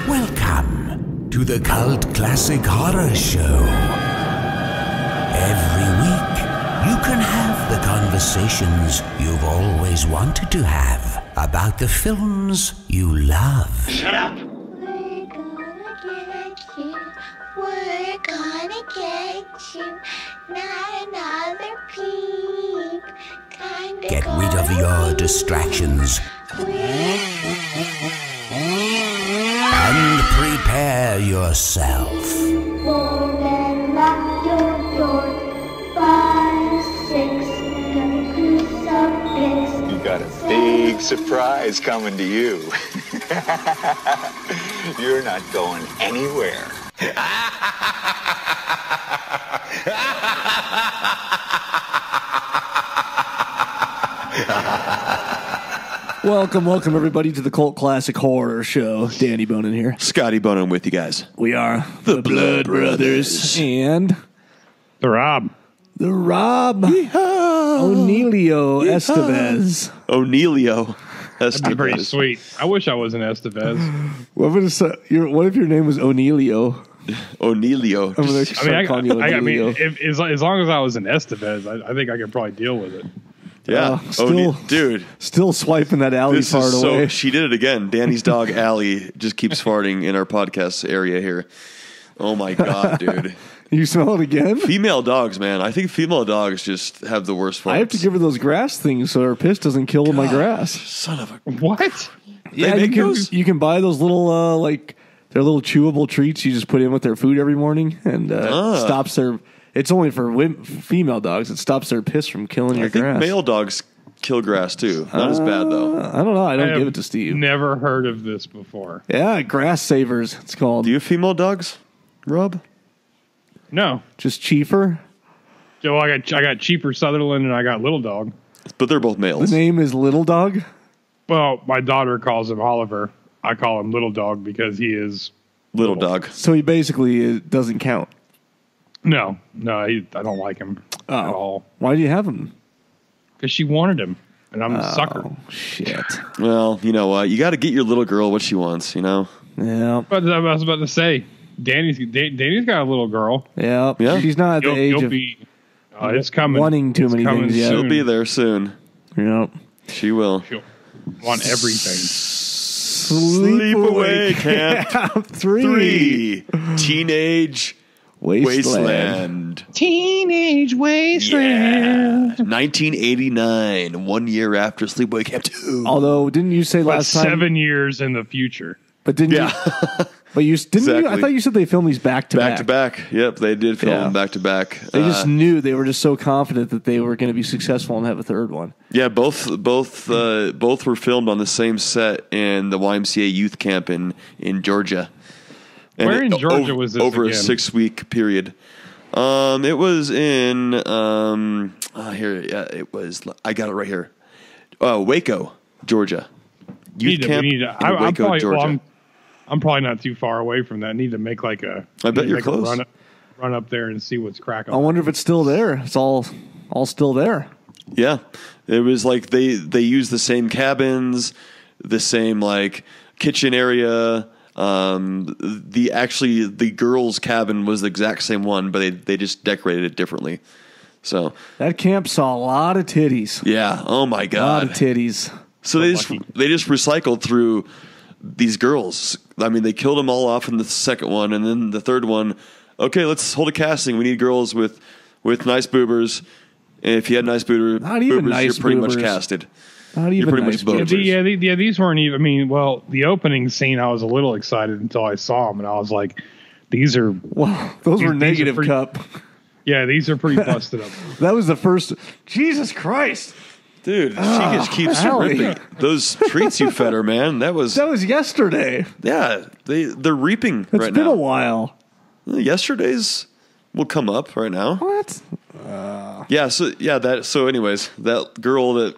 Welcome to the Cult Classic Horror Show. Every week, you can have the conversations you've always wanted to have about the films you love. Shut up! We're gonna get you. Not another peep. Get rid of your distractions and prepare yourself. Then lock your door. 5, 6, gonna cruise some pigs. You got a big surprise coming to you. You're not going anywhere. Welcome everybody to the Cult Classic Horror Show. Danny Bonin here. Scotty Bonin with you guys. We are the Blood Brothers. And The Rob. O'Neilio Estevez. O'Neilio That'd be pretty Estevez. sweet. I wish I was an Estevez. What if your name was O'Neilio? O'Neilio. I'm going to start calling you O'Neilio. as long as I was an Estevez, I think I could probably deal with it. Yeah. Dude. Still swiping that alley This fart is away. she did it again. Danny's dog, Allie, just keeps farting in our podcast area here. Oh, my God, dude. You smell it again? Female dogs, man. I think female dogs just have the worst farts. I have to give her those grass things so her piss doesn't kill my grass. Son of a... What? Yeah, make those? you can buy those little they're little chewable treats you just put in with their food every morning and stops their. It's only for female dogs. It stops their piss from killing your I think grass. male dogs kill grass, too. Not as bad, though. I don't know. I don't have give it to Steve. Never heard of this before. Yeah, grass savers. It's called. Do you have female dogs, Rob? No. Just Chiefer. So I got Cheaper Sutherland and I got Little Dog. But they're both The males. name is Little Dog. Well, my daughter calls him Oliver. I call him Little Dog because he is Little dog. So he basically doesn't count. No, I don't like him at all. Why do you have him? Because she wanted him, and I'm a sucker. Oh shit. Well, you know what? You got to get your little girl what she wants, you know? Yeah. But I was about to say, Danny's got a little girl. Yeah. Yeah. She's not at the age You'll of be. It's coming. wanting too It's many coming things yet. She'll soon. be there soon. Yep. She will. She'll want everything. Sleepaway Camp 3. 3. Teenage Wasteland. Teenage Yeah. Wasteland. 1989, 1 year after Sleepaway Camp 2. Although, didn't you say But last time? 7 years in the future. But didn't Yeah. you? But you didn't. You, I Exactly. thought you said they filmed these back to Back to back. Yep, they did film Yeah. them back to back. They just knew they were just so confident that they were going to be successful and have a third one. Yeah, both were filmed on the same set in the YMCA youth camp in Georgia. And Where in Georgia was this over again? a 6-week period? It was in here. Yeah, it was. I got it right here. Waco, Georgia. Youth camp in Waco, Georgia. I'm probably not too far away from that. I need to make like a. I bet you're make a close. Run up there and see what's cracking. I wonder if it's still there. It's all still there. Yeah, it was like they used the same cabins, the same like kitchen area. The girls' cabin was the exact same one, but they just decorated it differently. So That camp saw a lot of titties. yeah, oh my A lot god. of titties. So they just recycled through these girls. I mean, they killed them all off in the second one, and then the third one. Okay, let's hold a casting. We need girls with nice boobers. And if you had nice boobers, Not even nice you're pretty much boobers. casted. Not even pretty nice much boobs. boobers. Yeah, these weren't even. I mean, well, the opening scene, I was a little excited until I saw them, and I was like, "These are." Well, those were These are negative pretty- cup. Yeah, these are pretty busted up. That was the first. Jesus Christ. Dude, she just keeps Allie. ripping. Those treats you fed her, man. That was yesterday. yeah. They're reaping It's right been now. a while. Yesterday's will come up right now. What? Yeah. So anyways, that girl that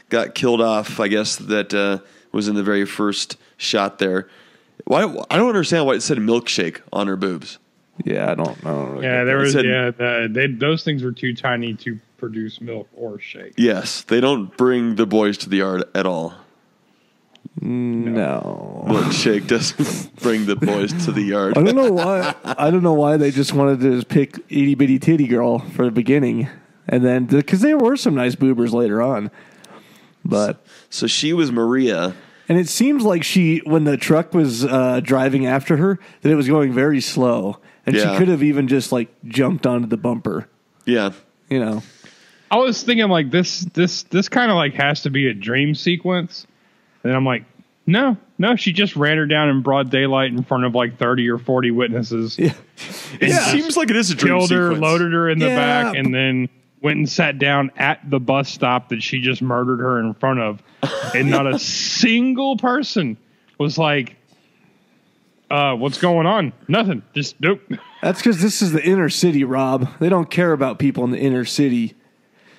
got killed off, I guess that was in the very first shot there. Why? I don't understand why it said milkshake on her boobs. Yeah, I don't really Yeah, get there that. was. said- Those things were too tiny to produce milk or shake. Yes, they don't bring the boys to the yard at all. No. Milkshake doesn't bring the boys to the yard. I don't know why. I don't know why they just wanted to just pick itty bitty titty girl for the beginning, and then because there were some nice boobers later on, but So she was Maria. and it seems like when the truck was driving after her, that it was going very slow, and Yeah. she could have even just like jumped onto the bumper, Yeah. you know. I was thinking like this kind of like has to be a dream sequence, and I'm like, no, she just ran her down in broad daylight in front of like 30 or 40 witnesses. Yeah. It seems like it is a dream Killed her, sequence. loaded her in the Yeah. back, and then went and sat down at the bus stop that she just murdered her in front of. And not a single person was like, what's going on? Nothing. Just nope. That's because this is the inner city, Rob. They don't care about people in the inner city.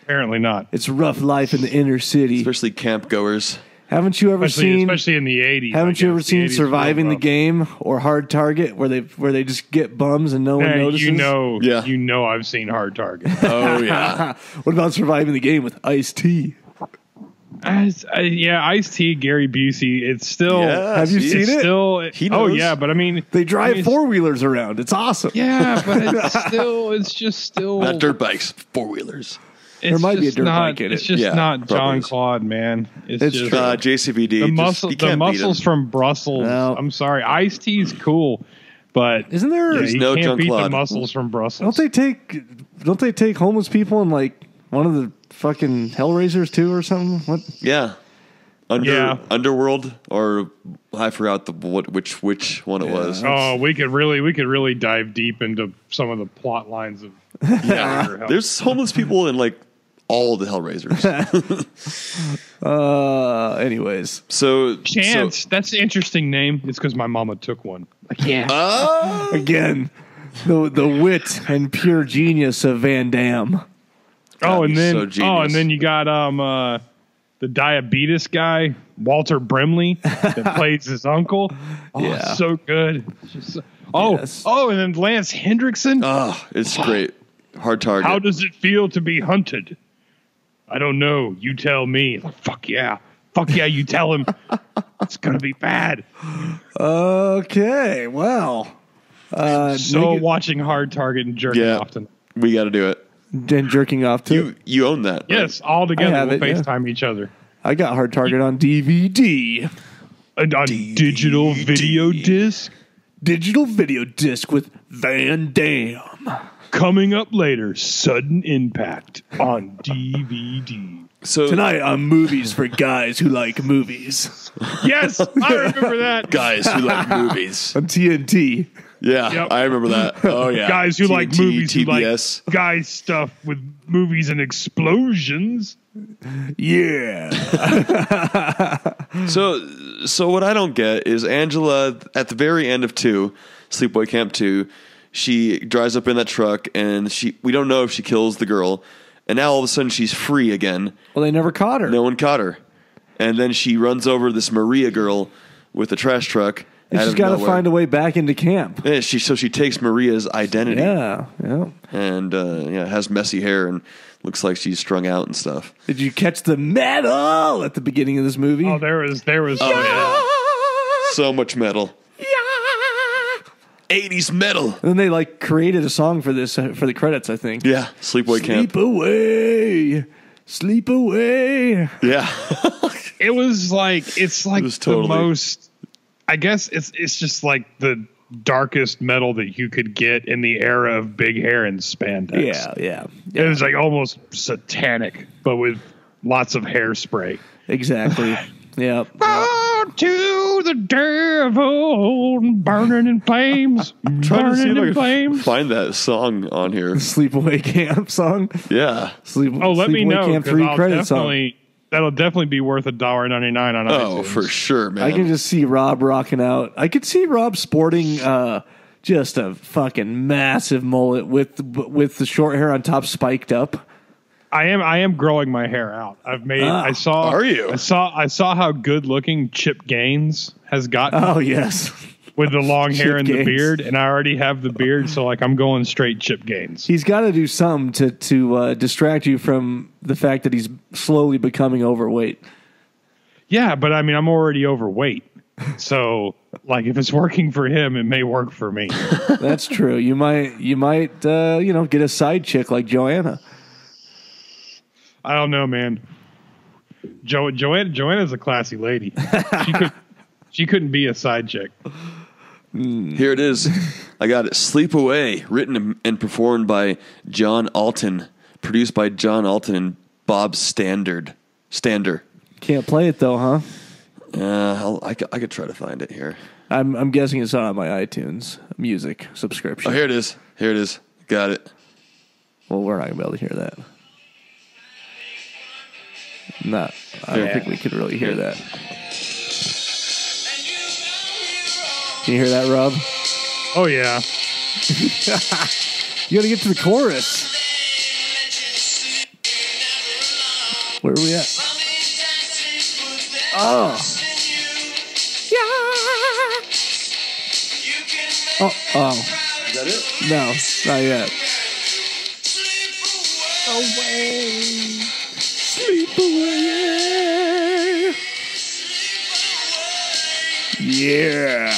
Apparently not. It's rough life in the inner city. Especially camp goers. Haven't you ever seen? Especially in the 80s. Haven't you ever seen 80s Surviving the rough. Game or Hard Target, where they just get bums and no one Hey, notices? Yeah. you know I've seen Hard Target. Oh, yeah. What about Surviving the Game with Ice-T? Ice-T, Gary Busey. It's still. Yeah, Have you see, seen it's it? Still, He oh knows. yeah, but I mean, They drive it's- four wheelers around. It's awesome. Yeah, but it's just still. Not dirt bikes, four-wheelers. It's might be a just dirt not, bike in It's it. just Yeah, not probably John is. Claude, man. It's just true. JCVD. the muscle, you the can't beat muscles him. from Brussels. No. I'm sorry, Ice-T's cool, but Isn't there? There's you no can't beat the Jean-Claude. muscles from Brussels. Don't they take homeless people in like one of the fucking Hellraisers too or something? What? Yeah. Yeah. Underworld, or I forgot which one it was. Oh, we could really dive deep into some of the plot lines of. Yeah. There's homeless people in like all the Hellraisers. Anyways. So Chance. That's an interesting name. It's because my mama took one. Like, yeah. Again, the wit and pure genius of Van Damme. Oh, he's so genius. and then you got the diabetes guy, Walter Brimley, that plays his uncle. Oh, Yeah. so good. It's just Yes. and then Lance Hendrickson. it's great. Hard target. How does it feel to be hunted? I don't know. You tell me. Like, fuck yeah, you tell him. It's gonna be bad. Okay. Wow. Watching Hard Target and jerking Yeah. off tonight. We got to do it. And jerking off too. You own that. right? Yes, all together. I have We'll it, yeah. FaceTime each other. I got Hard Target on DVD. And on digital video disc. Digital video disc with Van Damme. Coming up later, Sudden Impact on DVD. So Tonight on Movies for Guys Who Like Movies Yes, I remember that. guys who like movies. on TNT. Yeah, Yep. I remember that. Oh yeah. Guys who like TNT, movies, TBS. who like guys stuff with movies and explosions. Yeah. So what I don't get is Angela at the very end of 2, Sleepaway Camp 2, she drives up in that truck and we don't know if she kills the girl, and now all of a sudden she's free again. Well, they never caught her. No one caught her. And then she runs over this Maria girl with a trash truck. And she's got to find a way back into camp. Yeah, she takes Maria's identity. Yeah. And has messy hair and looks like she's strung out and stuff. Did you catch the metal at the beginning of this movie? Oh, there was. So much metal. 80s metal. And then they like created a song for this for the credits, I think. Yeah, Sleepaway Camp. Sleep away. Yeah. It was like was totally- the most. I guess it's just like the darkest metal that you could get in the era of big hair and spandex. Yeah. It was like almost satanic, but with lots of hairspray. Exactly. Yeah. Oh, to the devil, burning in flames, Trying to see burning in if I can flames. find that song on here. Sleepaway Camp song. Yeah. Oh, let me Sleepaway know. Camp 'Cause 3 I'll credit song. that'll definitely be worth $1.99 on Oh, iTunes. for sure, man. I can just see Rob rocking out. I could see Rob sporting just a fucking massive mullet with the short hair on top spiked up. I am growing my hair out. I saw. Are you? I saw how good looking Chip Gaines has gotten. Oh yes. with the long hair Chip and Gaines. the beard, and I already have the beard, so like I'm going straight Chip Gaines. He's got to do something to distract you from the fact that he's slowly becoming overweight. Yeah, but I mean, I'm already overweight. So, like, if it's working for him, it may work for me. That's true. You might get a side chick like Joanna. I don't know, man. Joanna's a classy lady. She couldn't be a side chick. Here it is. I got it. Sleepaway, written and performed by John Alton, produced by John Alton and Bob Stander. Can't play it though, huh? I could try to find it here. I'm guessing it's not on my iTunes music subscription. Oh, here it is. Got it. Well, we're not gonna be able to hear that. I don't think we could really hear that. Can you hear that, Rob? Oh, yeah. You gotta get to the chorus. Where are we at? Oh. Yeah. Oh. Is that it? No, not yet. Away. Sleep away. Yeah.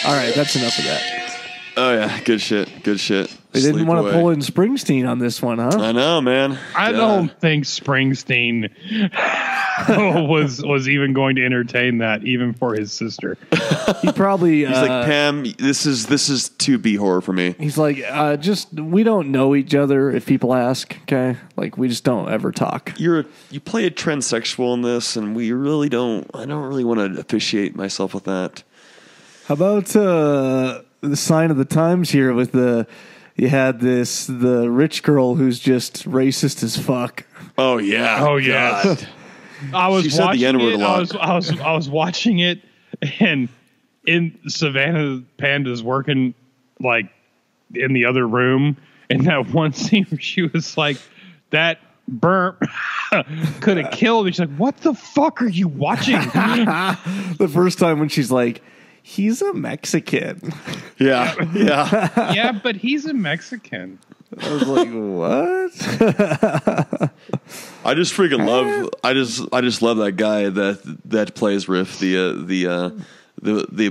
All right, that's enough of that. Oh, yeah. Good shit. They didn't want to pull in Springsteen on this one, huh? I know, man. I don't think Springsteen was even going to entertain that, even for his sister. He probably He's like, Pam, this is too B horror for me. He's like, we don't know each other if people ask, okay? Like, we just don't ever talk. You play a transsexual in this, and we really don't. I don't really want to officiate myself with that. How about the sign of the times here with you had the rich girl who's just racist as fuck. Oh yeah. Oh yeah. God. I was She said watching the N-word it. a lot. I was watching it, and in Savannah Panda's working like in the other room, and that one scene where she was like, "That burp could have killed me." She's like, "What the fuck are you watching?" The first time when she's like, he's a Mexican. Yeah. Yeah, but he's a Mexican. I was like, what? I just freaking love. I just love that guy that plays Riff, the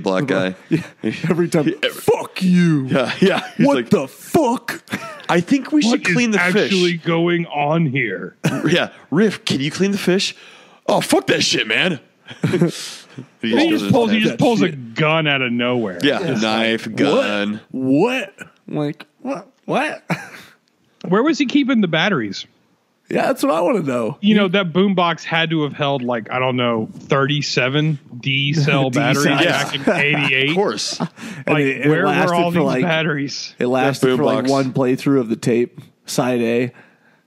black guy. Yeah. Every time, fuck you. Yeah. He's What like, the fuck? I think we should clean the actually fish. going on here? Yeah, Riff, can you clean the fish? Oh, fuck that shit, man. He He goes just pulls, in- he just pulls a gun out of nowhere. yeah, knife, gun. What? I'm like, what? Where was he keeping the batteries? Yeah, that's what I want to know. You know, that boombox had to have held, like, I don't know, 37 D-cell batteries yeah. back in 88. Of course. Like, it where were lasted all for, these like- batteries? It lasted for like boombox. one playthrough of the tape, side A.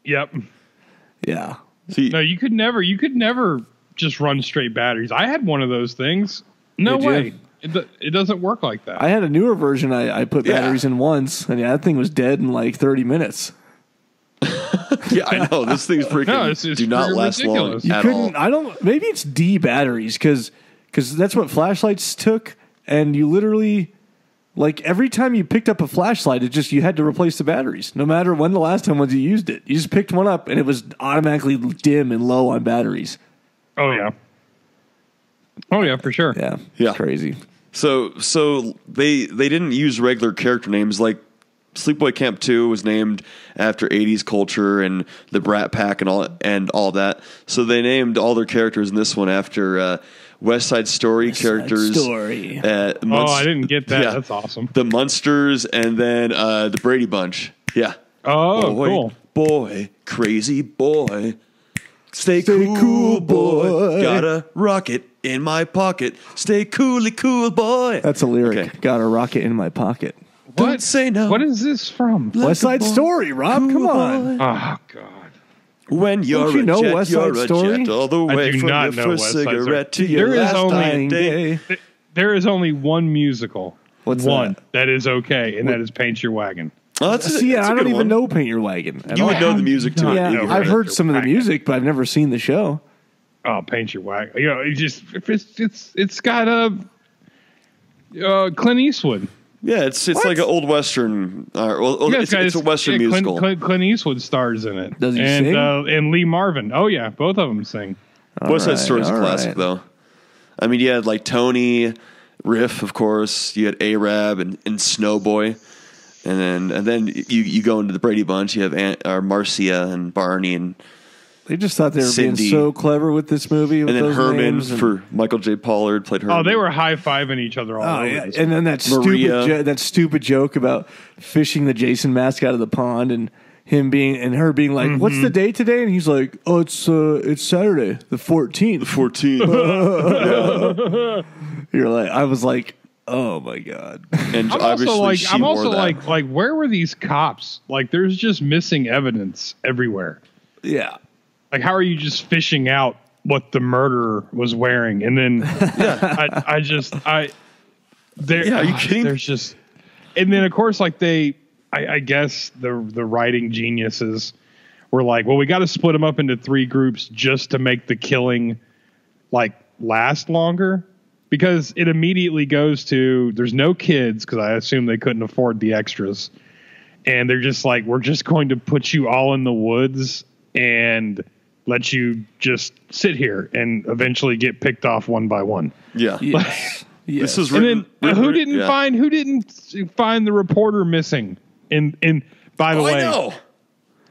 Yep. Yeah. See, No, you could never just run straight batteries. I had one of those things. No Did you? way. It doesn't work like that. I had a newer version I put Yeah. batteries in once, and that thing was dead in like 30 minutes. yeah, I know this thing's freaking. No, it's do not freaking last ridiculous. long You at Couldn't all. I don't maybe it's D batteries because that's what flashlights took, and you literally like every time you picked up a flashlight, you had to replace the batteries, no matter when the last time was you used it. You just picked one up and it was automatically dim and low on batteries. Oh, yeah. Oh, yeah, for sure. Yeah, Yeah. crazy. So they didn't use regular character names. Like Sleepaway Camp 2 was named after 80s culture and the Brat Pack and all that. So they named all their characters in this one after West Side Story characters. Story. I didn't get that. Yeah. That's awesome. The Munsters and then the Brady Bunch. Yeah. Oh, Boy, cool. boy, crazy boy. Stay Stay cool, cool, boy. boy. Got a rocket in my pocket. Stay coolly cool, boy. That's a lyric. Okay. Got a rocket in my pocket. Don't say no. What is this from? West Side Story, Rob. Cool Come on. boy. Oh, God. When you're you a know jet, West you're Side a Story? jet all the I way do from not your know first West Side Story. cigarette to your There is last only- dying day. There is only one musical. What's one that? that is okay, and that is Paint Your Wagon. Oh, that's See, that's I a don't good even one. know Paint Your Wagon. at You all. would know the music to it. Yeah, either I've way. heard some of the music, but I've never seen the show. Oh, Paint Your Wagon. You know, it's got a. Clint Eastwood. Yeah, it's like an old Western. Yes, it's a Western musical. Clint Eastwood stars in it. Does he sing? And Lee Marvin. Oh, yeah. Both of them sing. West Side Story is a classic, though. I mean, you had like Tony, Riff, of course. You had Arab and Snowboy. And then you go into the Brady Bunch. You have Marcia and Barney and they just thought they were Cindy. being so clever with this movie. With and then those Herman names for Michael J. Pollard played Herman. Oh, they were high-fiving each other all over. yeah. This. And then that stupid joke about fishing the Jason mask out of the pond and him being and her being like, "What's the date today?" And he's like, "Oh, it's Saturday, the 14th." 14th. You're like, I was like, oh my god. And I'm obviously also like, where were these cops? Like, there's just missing evidence everywhere. Yeah. Like, how are you just fishing out what the murderer was wearing? And then, are you kidding? There's just, and then of course, like I guess the writing geniuses were like, well, we got to split them up into 3 groups just to make the killing like last longer. Because it immediately goes to, there's no kids, because I assume they couldn't afford the extras. And they're just like, we're just going to put you all in the woods and let you just sit here and eventually get picked off one by one. Yeah. Yes. This is And then who didn't find the reporter missing? And by the way, I know.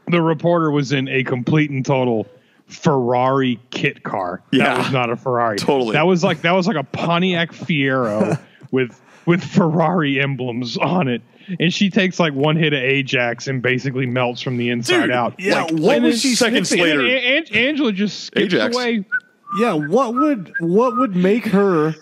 the reporter was in a complete and total Ferrari kit car. Yeah. That was not a Ferrari. Totally. That was like a Pontiac Fiero with Ferrari emblems on it. And she takes like one hit of Ajax and basically melts from the inside out. Yeah, Like, what was she seconds sniffing? later? Angela just skips Ajax. away. Yeah, what would make her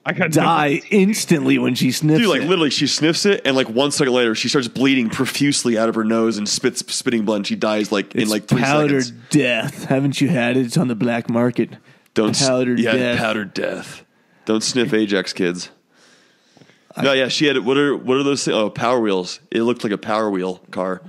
I got die instantly when she sniffs Dude, like it? literally, she sniffs it, and like 1 second later, she starts bleeding profusely out of her nose and spitting blood. And she dies like in like 3 powdered seconds. death. Haven't you had it? It's on the black market. Powdered death. Powdered death. Don't sniff Ajax, kids. No, yeah, she had what are those things? Oh, Power Wheels. It looked like a Power Wheel car.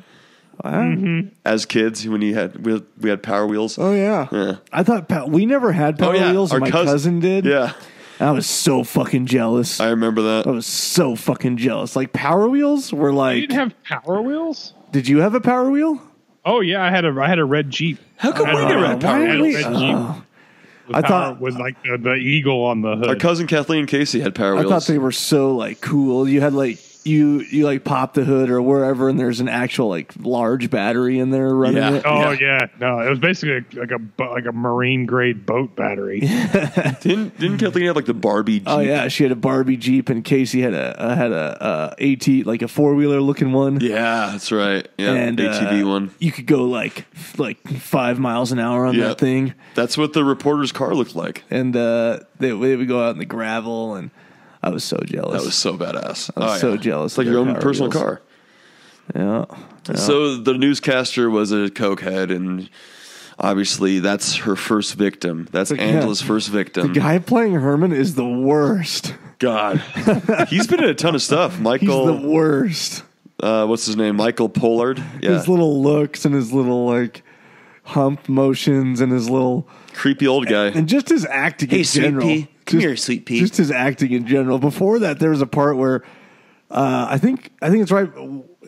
As kids, when we had Power Wheels. Oh yeah. I thought we never had Power Wheels. Our And my cousin did. Yeah, I was so fucking jealous. I remember that. I was so fucking jealous. Like Power Wheels were like. You didn't have Power Wheels? Did you have a Power Wheel? Oh yeah, I had a red Jeep. How come we never had Power I had a Wheels? red Jeep. I thought with like the eagle on the hood. Our cousin Kathleen Casey had Power I Wheels. thought they were so like cool. You had like you like pop the hood or wherever, and there's an actual like large battery in there running Yeah. it. Oh yeah, no, it was basically like a marine grade boat battery. Didn't Kathleen have like the Barbie Jeep? Oh yeah, she had a Barbie Jeep, and Casey had a AT like a 4-wheeler looking one. Yeah, that's right. Yeah, And ATV one. You could go like 5 miles an hour on Yeah. that thing, That's what the reporter's car looked like. and they would go out in the gravel, and I was so jealous. That was so badass. I was so jealous. It's like of your their own Power personal Wheels. car. Yeah. So the newscaster was a cokehead, and obviously that's her first victim. That's Angela's first victim. The guy playing Herman is the worst. God, he's been in a ton of stuff. He's Michael, the worst. What's his name? Michael Pollard. Yeah, His little looks and his little like hump motions and his little creepy old guy. and just his acting in general. Come here, sweet pea. Just his acting in general. Before that, there was a part where I think it's right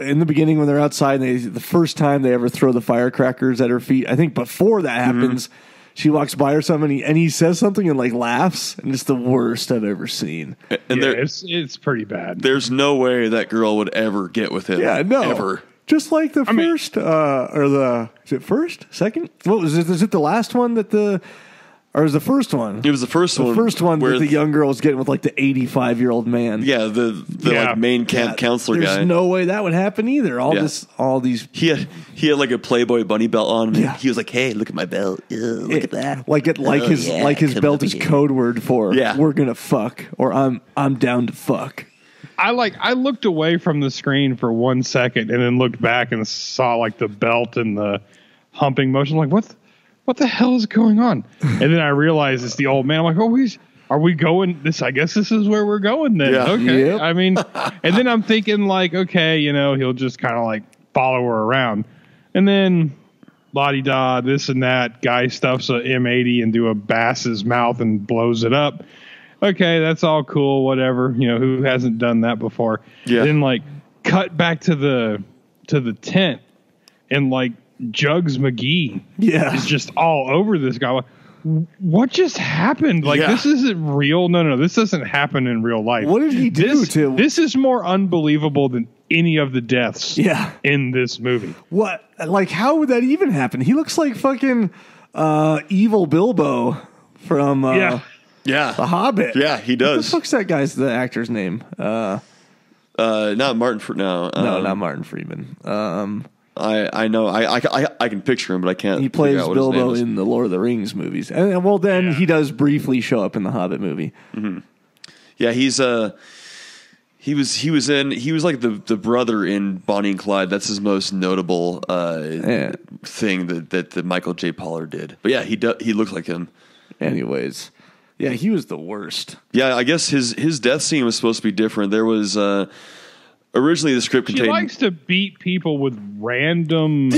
in the beginning when they're outside. And the first time they ever throw the firecrackers at her feet. I think before that happens, she walks by or something, and he says something and like laughs, and it's the worst I've ever seen. And Yeah, it's pretty bad. there's no way that girl would ever get with him. Yeah, no, ever. Just like the first or the is it first, second? What was it? Is it the last one that or was the first one? It was the first one. The first one where that the young girl was getting with like the 85-year-old man. Yeah, the like main camp counselor There's guy. no way that would happen either. All these. He had like a Playboy bunny belt on. Yeah. He was like, "Hey, look at my belt. Look at that." His belt is code word for we're gonna fuck or I'm down to fuck. I looked away from the screen for 1 second and then looked back and saw like the belt and the humping motion. I'm like, what the hell is going on? And then I realized it's the old man. I'm like, are we going this? I guess this is where we're going then. Yeah. Okay. Yep. I mean, and then I'm thinking like, okay, he'll just kind of like follow her around. And then la-di-da, this and that guy stuffs a M80 into a bass's mouth and blows it up. okay, that's all cool, whatever. Who hasn't done that before? Yeah. Then like cut back to the tent, and like Jugs McGee is just all over this guy. Like, what just happened? Like, this isn't real. No, this doesn't happen in real life. What did he do to? This is more unbelievable than any of the deaths in this movie. What? Like, how would that even happen? He looks like fucking evil Bilbo from The Hobbit. Yeah, he does. What the fuck's that guy's the actor's name? Not Martin. No, not Martin Freeman. I know. I can picture him, but I can't. He plays figure out what his name Bilbo is. in the Lord of the Rings movies, and well, then he does briefly show up in the Hobbit movie. Mm-hmm. Yeah, he was like the brother in Bonnie and Clyde. That's his most notable thing that Michael J. Pollard did. But yeah, he looks like him. Anyways, yeah, he was the worst. Yeah, I guess his death scene was supposed to be different. There was originally the script contained. She likes to beat people with random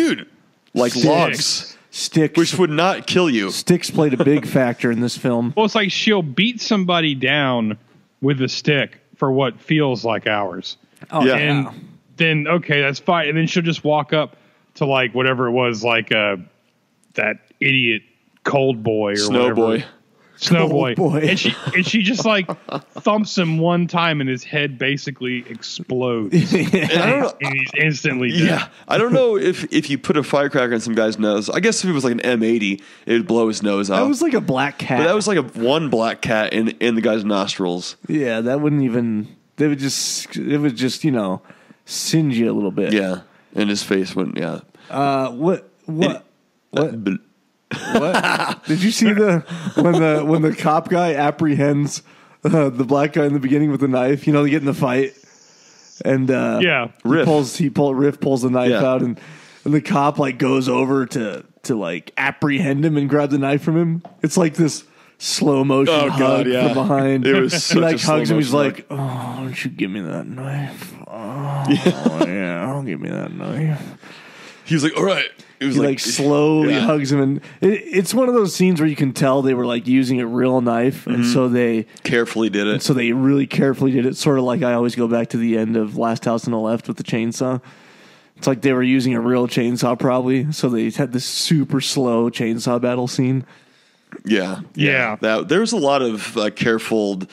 logs, sticks, which would not kill you. Sticks played a big factor in this film. Well, it's like she'll beat somebody down with a stick for what feels like hours. Oh, yeah. And then, okay, that's fine. And then she'll just walk up to like whatever it was, like that idiot cold boy or Snow whatever. Snow boy. And she just like thumps him one time and his head basically explodes. And he's instantly dead. Yeah, I don't know if you put a firecracker in some guy's nose. I guess if it was like an M80, it would blow his nose off. That was like a black cat. But that was like one black cat in the guy's nostrils. Yeah, that wouldn't even. It would just singe you a little bit. Yeah, and his face wouldn't. Yeah. What? What? Did you see when the cop guy apprehends the black guy in the beginning with the knife? They get in the fight, and Riff pulls the knife out, and the cop like goes over to like apprehend him and grab the knife from him. It's like this slow motion hug from behind. It was he like hugs him. He's hug. like, "Oh, why don't you give me that knife? Oh, yeah, give me that knife." He was like, "All right." It was He like slowly hugs him, and it's one of those scenes where you can tell they were like using a real knife, and so they carefully did it. So they really carefully did it. Sort of like I always go back to the end of Last House on the Left with the chainsaw. It's like they were using a real chainsaw probably, so they had this super slow chainsaw battle scene. Yeah. There was a lot of careful,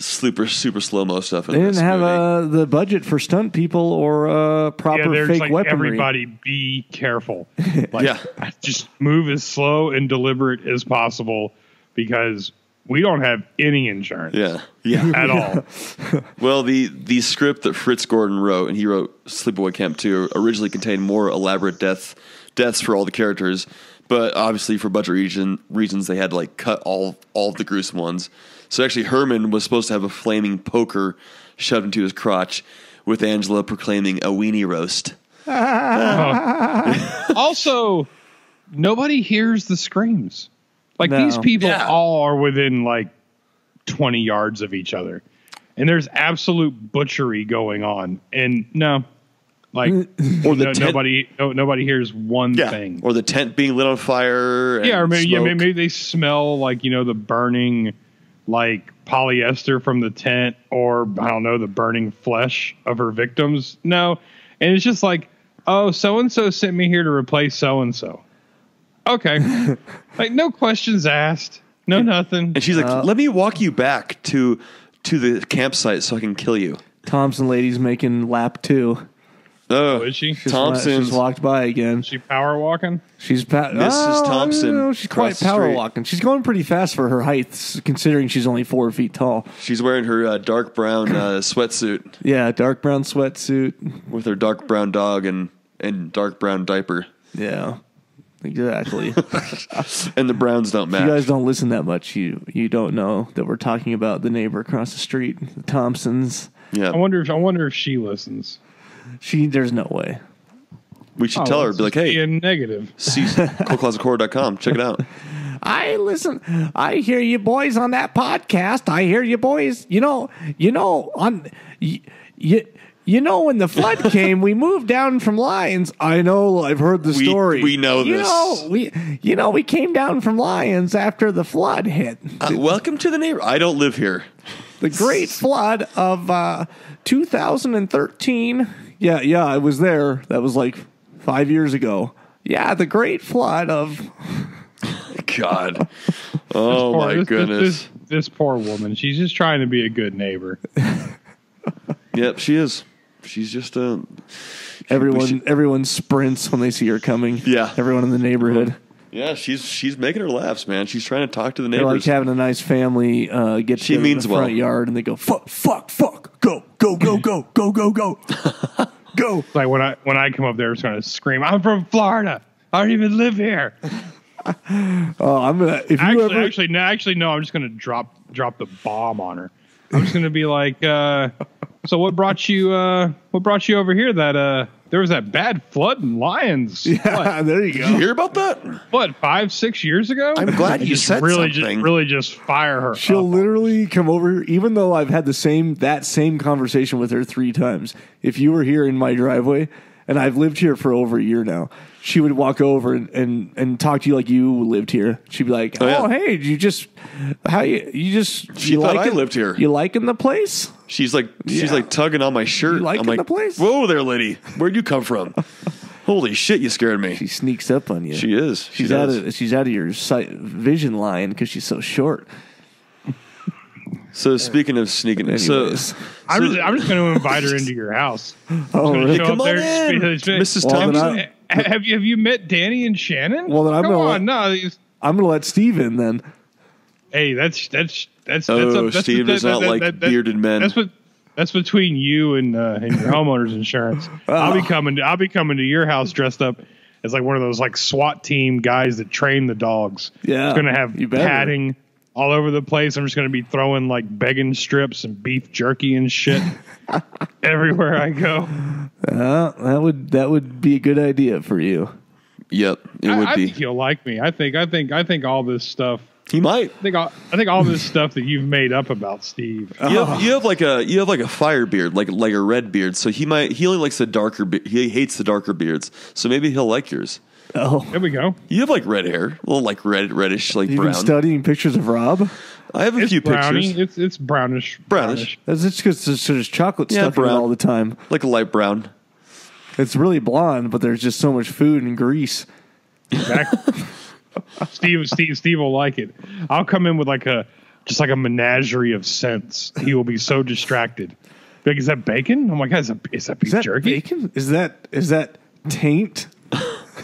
super slow-mo stuff in They this didn't have movie. the budget for stunt people or proper there's fake weaponry. Everybody be careful. Just move as slow and deliberate as possible because we don't have any insurance. Yeah. At all. Well, the script that Fritz Gordon wrote, and he wrote Sleepaway Camp 2, originally contained more elaborate deaths for all the characters, but obviously for budget reasons they had to like cut all of the gruesome ones. So actually Herman was supposed to have a flaming poker shoved into his crotch with Angela proclaiming a weenie roast. Also, nobody hears the screams. Like these people all are within like 20 yards of each other. And there's absolute butchery going on. And nobody hears one thing. Or the tent being lit on fire. Or maybe, smoke. maybe they smell like, the burning like polyester from the tent, or I don't know, the burning flesh of her victims. No. And it's just like, oh, so-and-so sent me here to replace so-and-so. Okay. Like no questions asked. No, nothing. And she's like, let me walk you back to the campsite so I can kill you. Thompson lady's making lap 2. Oh, is she? Thompson just walked by again. Is she power walking? She's Mrs. Thompson. No, she's quite across the power street. walking. She's going pretty fast for her height, considering she's only 4 feet tall. She's wearing her dark brown sweatsuit Yeah, dark brown sweatsuit with her dark brown dog and dark brown diaper. Yeah, exactly. And the browns don't match. You guys don't listen that much. You don't know that we're talking about the neighbor across the street, the Thompsons. Yeah, I wonder if she listens. There's no way. we should tell her, be like, hey, be a negative. see coldclosetcore.com. Check it out. I listen. I hear you boys on that podcast. I hear you boys. You when the flood came, we moved down from Lyons. I know, I've heard the story. We know this. We came down from Lyons after the flood hit. Welcome to the neighborhood. I don't live here. The great flood of 2013. Yeah, I was there. That was like 5 years ago. Yeah, the great flood of... God. Oh, my goodness. This poor woman. She's just trying to be a good neighbor. Yep, she is. She's just everyone sprints when they see her coming. Yeah. Everyone in the neighborhood. Yeah, she's making her laughs, man. She's trying to talk to the They're neighbors. like having a nice family get She together in means the well. front yard, and they go fuck, go, go. Like when I come up there, it's going to scream, "I'm from Florida. I don't even live here." Oh, I'm gonna. If you ever, Actually, no. I'm just going to drop the bomb on her. I'm just going to be like, "So what brought you over here? That there was that bad flood in Lyons. yeah, there you Did you go. hear about that? What 5-6 years ago? I'm glad you said something. Really just fire her. She'll up. literally come over, even though I've had that same conversation with her 3 times. If you were here in my driveway, and I've lived here for over a year now, she would walk over and talk to you like you lived here. She'd be like, yeah. hey, you thought I lived here. You liking the place? She's like tugging on my shirt. You liking I'm like, the place? Whoa there, lady. Where'd you come from? Holy shit, you scared me. She sneaks up on you. She is. She's out of your vision line because she's so short. So speaking of sneaking, Anyways. I'm just going to invite her into your house. Oh, really? Come on in, Mrs. Well, Thompson. Have you met Danny and Shannon? Well, then I'm Come gonna on, no. I'm going to let Steve in then. Hey, that's Steve does not like bearded men. That's between you and your homeowner's insurance. I'll be coming to your house dressed up as like one of those like SWAT team guys that train the dogs. Yeah, it's gonna have you better. padding all over the place. I'm just gonna be throwing like bacon strips and beef jerky and shit everywhere I go. That would be a good idea for you. Yep, it would I be. think you'll like me. I think all this stuff. He might. I think all this stuff that you've made up about Steve. You have like a fire beard, like a red beard. So he only likes the darker. He hates the darker beards. So maybe he'll like yours. Oh, There we go. You have like red hair, a little like reddish, like you've brown. been studying pictures of Rob? I have a It's few browny. pictures, It's brownish. That's just because there's chocolate stuff in it brown. all the time. like a light brown. It's really blonde, but there's just so much food and grease. Exactly. Steve will like it. I'll come in with like a menagerie of scents. He will be so distracted. Like, is that bacon? Oh my god, is that beef Is that jerky? bacon? Is that taint?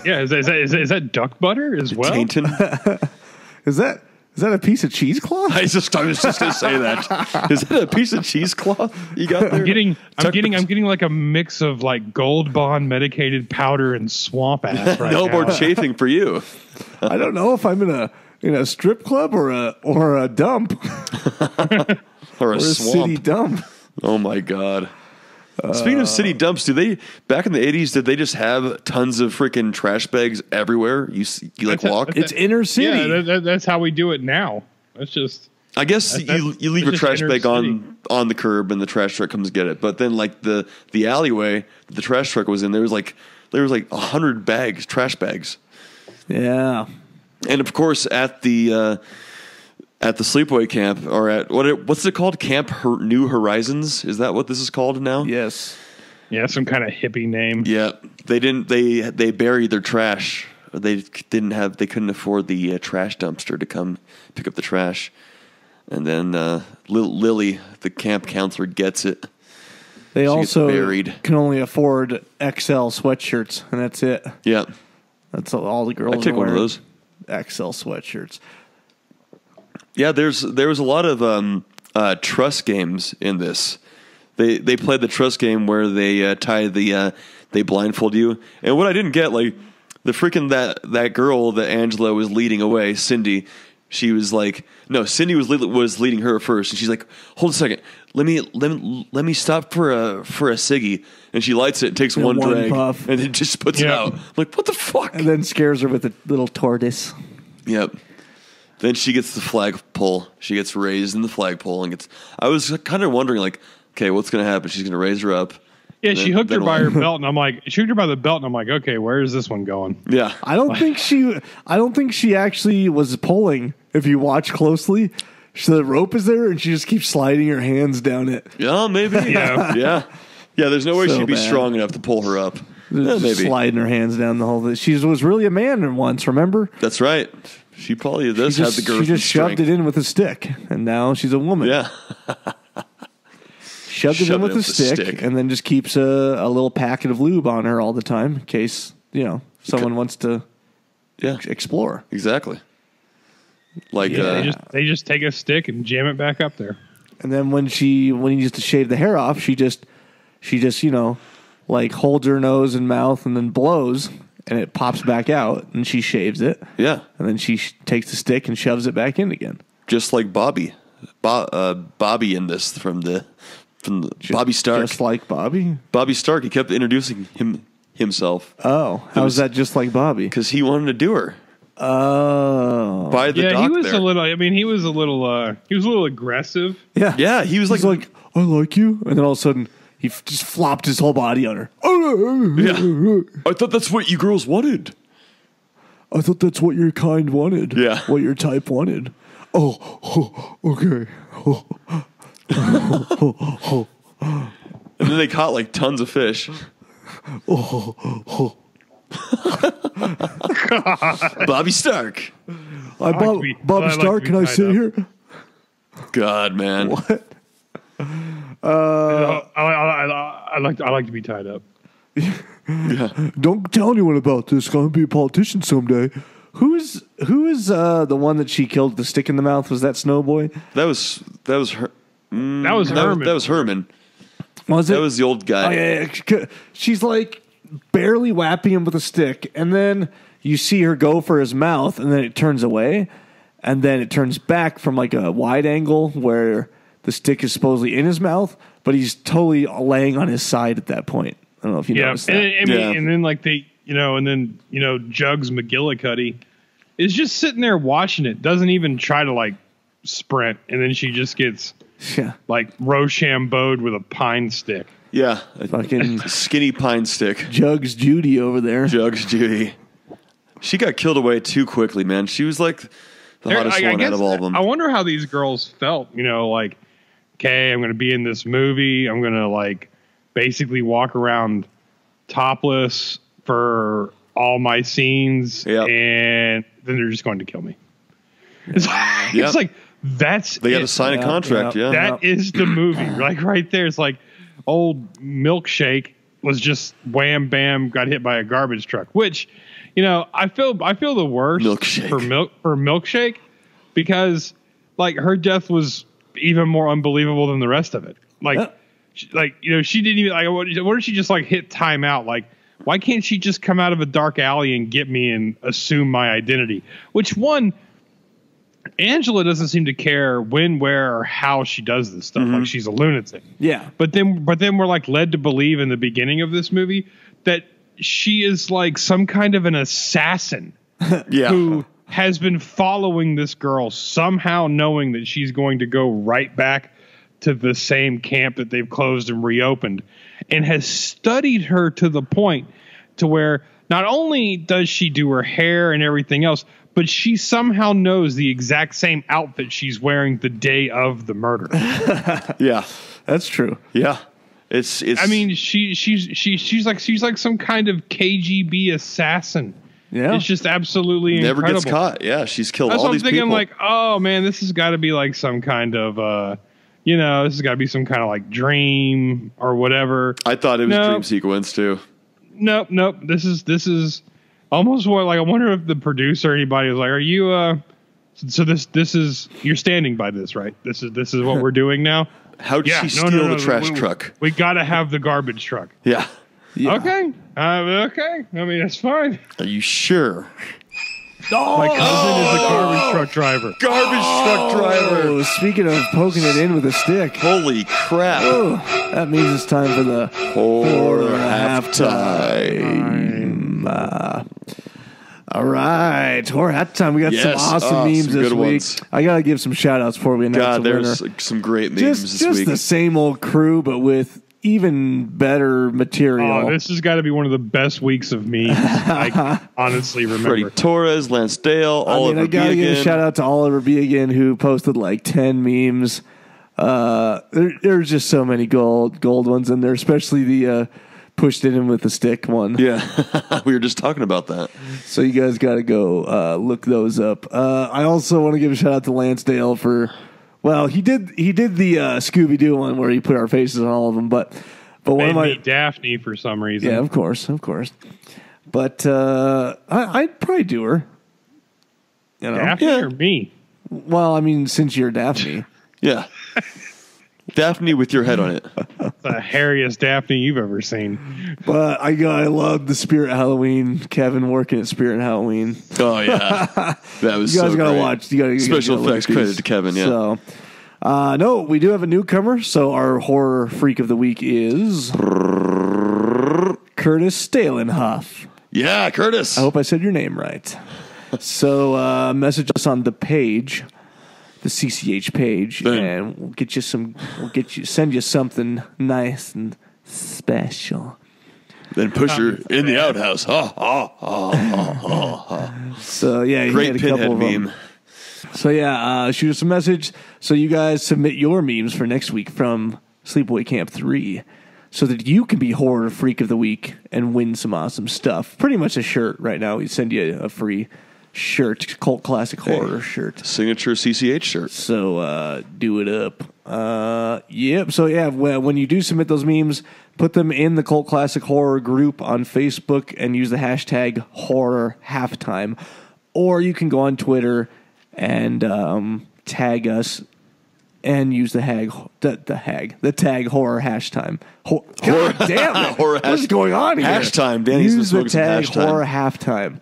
Yeah, is that duck butter as well? Tainton. Is that a piece of cheesecloth? I was just going to say that. Is that a piece of cheesecloth you got there? I'm getting like a mix of like Gold Bond medicated powder and swamp ass right No now. more chafing for you. I don't know if I'm in a strip club or a dump Or or a a swamp. city dump. Oh my god. Speaking of city dumps, back in the 80s, did they just have tons of freaking trash bags everywhere? You walk? It's inner city. Yeah, that's how we do it now. That's just I guess you leave that's your just trash bag inner on the curb and the trash truck comes get it. But then like the alleyway that the trash truck was in, there was like 100 bags, trash bags. Yeah. And of course at the sleepaway camp, or at what's it called? Camp New Horizons? Is that what this is called now? Yes. yeah, some kind of hippie name. Yeah. They buried their trash. They couldn't afford the trash dumpster to come pick up the trash. And then Lily, the camp counselor, gets it. They She gets also buried. can only afford XL sweatshirts, and that's it. Yeah. That's all the girls I take are one of wearing. those. XL sweatshirts. Yeah, there was a lot of trust games in this. They played the trust game where they they blindfold you. And what I didn't get, like the freaking that girl that Angela was leading away, Cindy. She was like, no, Cindy was leading her first, and she's like, hold a second, let me stop for a ciggy, and she lights it, takes one drag, puff. and then just puts it out. I'm like, what the fuck? And then scares her with a little tortoise. Yep. Then she gets the flagpole. She gets raised in the flagpole and gets. I was kind of wondering, like, okay, what's going to happen? She's going to raise her up Yeah, she hooked her Then by her what? belt, and I'm like, she hooked her by the belt, and I'm like, okay, where is this one going? Yeah. I don't think she actually was pulling. If you watch closely, so the rope is there, and she just keeps sliding her hands down it. Yeah, maybe. Yeah. Yeah. Yeah, there's no way So she'd be bad. strong enough to pull her up. Yeah, Just maybe. sliding her hands down the whole thing. She was really a man once. Remember? That's right. She probably does have the girth. She just and shoved strength. it in with a stick, and now she's a woman. Yeah. Shoved it in with a stick, and then just keeps a little packet of lube on her all the time in case someone wants to Yeah. explore. Exactly. Like They just take a stick and jam it back up there. And then when he used to shave the hair off, she just like holds her nose and mouth and then blows, and it pops back out, and she shaves it. yeah, And then she takes the stick and shoves it back in again. just like Bobby. Bobby in this from the Bobby Stark. Just like Bobby. Bobby Stark, he kept introducing himself Oh, how's that just like Bobby? because he wanted to do her Oh. by the Yeah, dock he was there. a little. I mean, he was a little aggressive. Yeah. Yeah, he was like, He's like, I like you. And then all of a sudden, he just flopped his whole body on her. yeah. I thought that's what you girls wanted. I thought that's what your kind wanted. Yeah. What your type wanted. Oh, okay. And then they caught like tons of fish. Bobby Stark. Bob, to be- Bobby I like Stark, to be can I tied sit up. here? God, man. I like to be tied up. Don't tell anyone about this. I'm going to be a politician someday. Who is the one that she killed with the stick in the mouth? Was that Snowboy? That was her. That was Herman. That was Herman. Was it? That was the old guy. Oh, yeah. She's like barely whapping him with a stick, and then you see her go for his mouth, and then it turns away, and then it turns back from like a wide angle where the stick is supposedly in his mouth, but he's totally laying on his side at that point. I don't know if you Yeah, noticed that. and then like Jugs McGillicuddy is just sitting there watching it. Doesn't even try to like sprint, and then she just gets Yeah. like Rochambeaued with a pine stick. Yeah. A Fucking skinny pine stick. Jugs Judy over there. Jugs Judy. She got killed away too quickly, man. She was like the hottest one out of all of them. I wonder how these girls felt. Like, okay, I'm going to be in this movie. I'm going to like basically walk around topless for all my scenes, Yep. and then they're just going to kill me. It's like, Yep. it's like that's They got to it. sign a contract, yeah. That is the movie. Like right there, it's like old Milkshake was just wham bam got hit by a garbage truck. Which, I feel the worst Milkshake. for Milkshake because like her death was even more unbelievable than the rest of it. Like, she didn't even like. What if she just like hit timeout? Like, why can't she just come out of a dark alley and get me and assume my identity? Which one? Angela doesn't seem to care when, where, or how she does this stuff. Mm-hmm. Like she's a lunatic. Yeah. But then we're like led to believe in the beginning of this movie that she is like some kind of an assassin Yeah. who has been following this girl, somehow knowing that she's going to go right back to the same camp that they've closed and reopened, and has studied her to the point to where not only does she do her hair and everything else, but she somehow knows the exact same outfit she's wearing the day of the murder. Yeah. That's true. Yeah. It's I mean, she's like some kind of KGB assassin. Yeah. It's just absolutely never incredible. gets caught. Yeah, she's killed That's all what I'm these thinking. people. Like, oh man, this has got to be like some kind of, this has got to be some kind of like dream or whatever. I thought it was No. dream sequence too. Nope. This is almost what like I wonder if the producer or anybody was like, are you so this is you're standing by this, right? This is what we're doing now. How did she steal the trash truck? We got to have the garbage truck. Yeah. Yeah. Okay. Okay. I mean, that's fine. Are you sure? My cousin is a garbage truck driver. Garbage truck driver. Oh, speaking of poking it in with a stick. Holy crap. Oh, that means it's time for the Quarter halftime. All right, horror halftime. We got some Yes. awesome Oh, memes some this good week. ones. I gotta give some shout outs before we announce God, the winner. there's like, some great memes Just this week. the same old crew, but with even better material. Oh, this has got to be one of the best weeks of memes I honestly remember. Freddie Torres, Lance Dale, Oliver I gotta give a Beegan. shout out to Oliver Beegan, who posted like 10 memes. There's just so many gold ones in there, especially the pushed it in with the stick one. Yeah, we were just talking about that. So you guys got to go look those up. I also want to give a shout out to Lance Dale for, well, he did the Scooby Doo one where he put our faces on all of them, but one Made of my me Daphne for some reason. yeah, of course. But I'd probably do her. You know, Daphne or me? well, I mean, since you're Daphne. Yeah. Daphne with your head on it. The hairiest Daphne you've ever seen. But I love the Spirit Halloween. Kevin working at Spirit Halloween. Oh, yeah. That was You guys so gotta great. watch. You gotta Special look effects at these. credit to Kevin, yeah. So, no, we do have a newcomer. So our horror freak of the week is Curtis Stalenhoff. Yeah, Curtis. I hope I said your name right. So message us on the page, the CCH page, Boom. and we'll get you send you something nice and special. Then push her in the outhouse. Ha, ha, ha, ha, ha, ha. So yeah, he Great had a couple pinhead of them. meme. So yeah, shoot us a message. So you guys submit your memes for next week from Sleepaway Camp 3, so that you can be horror freak of the week and win some awesome stuff. Pretty much a shirt right now. We send you a free shirt, cult classic horror shirt. Signature CCH shirt. So do it up. Yep. So yeah, when you do submit those memes, put them in the Cult Classic Horror group on Facebook and use the hashtag horror halftime. Or you can go on Twitter and tag us and use the tag horror hashtime. God damn it. Horror What's going on here? Hashtime. Danny's been Use the smoking some tag hashtime. horror halftime.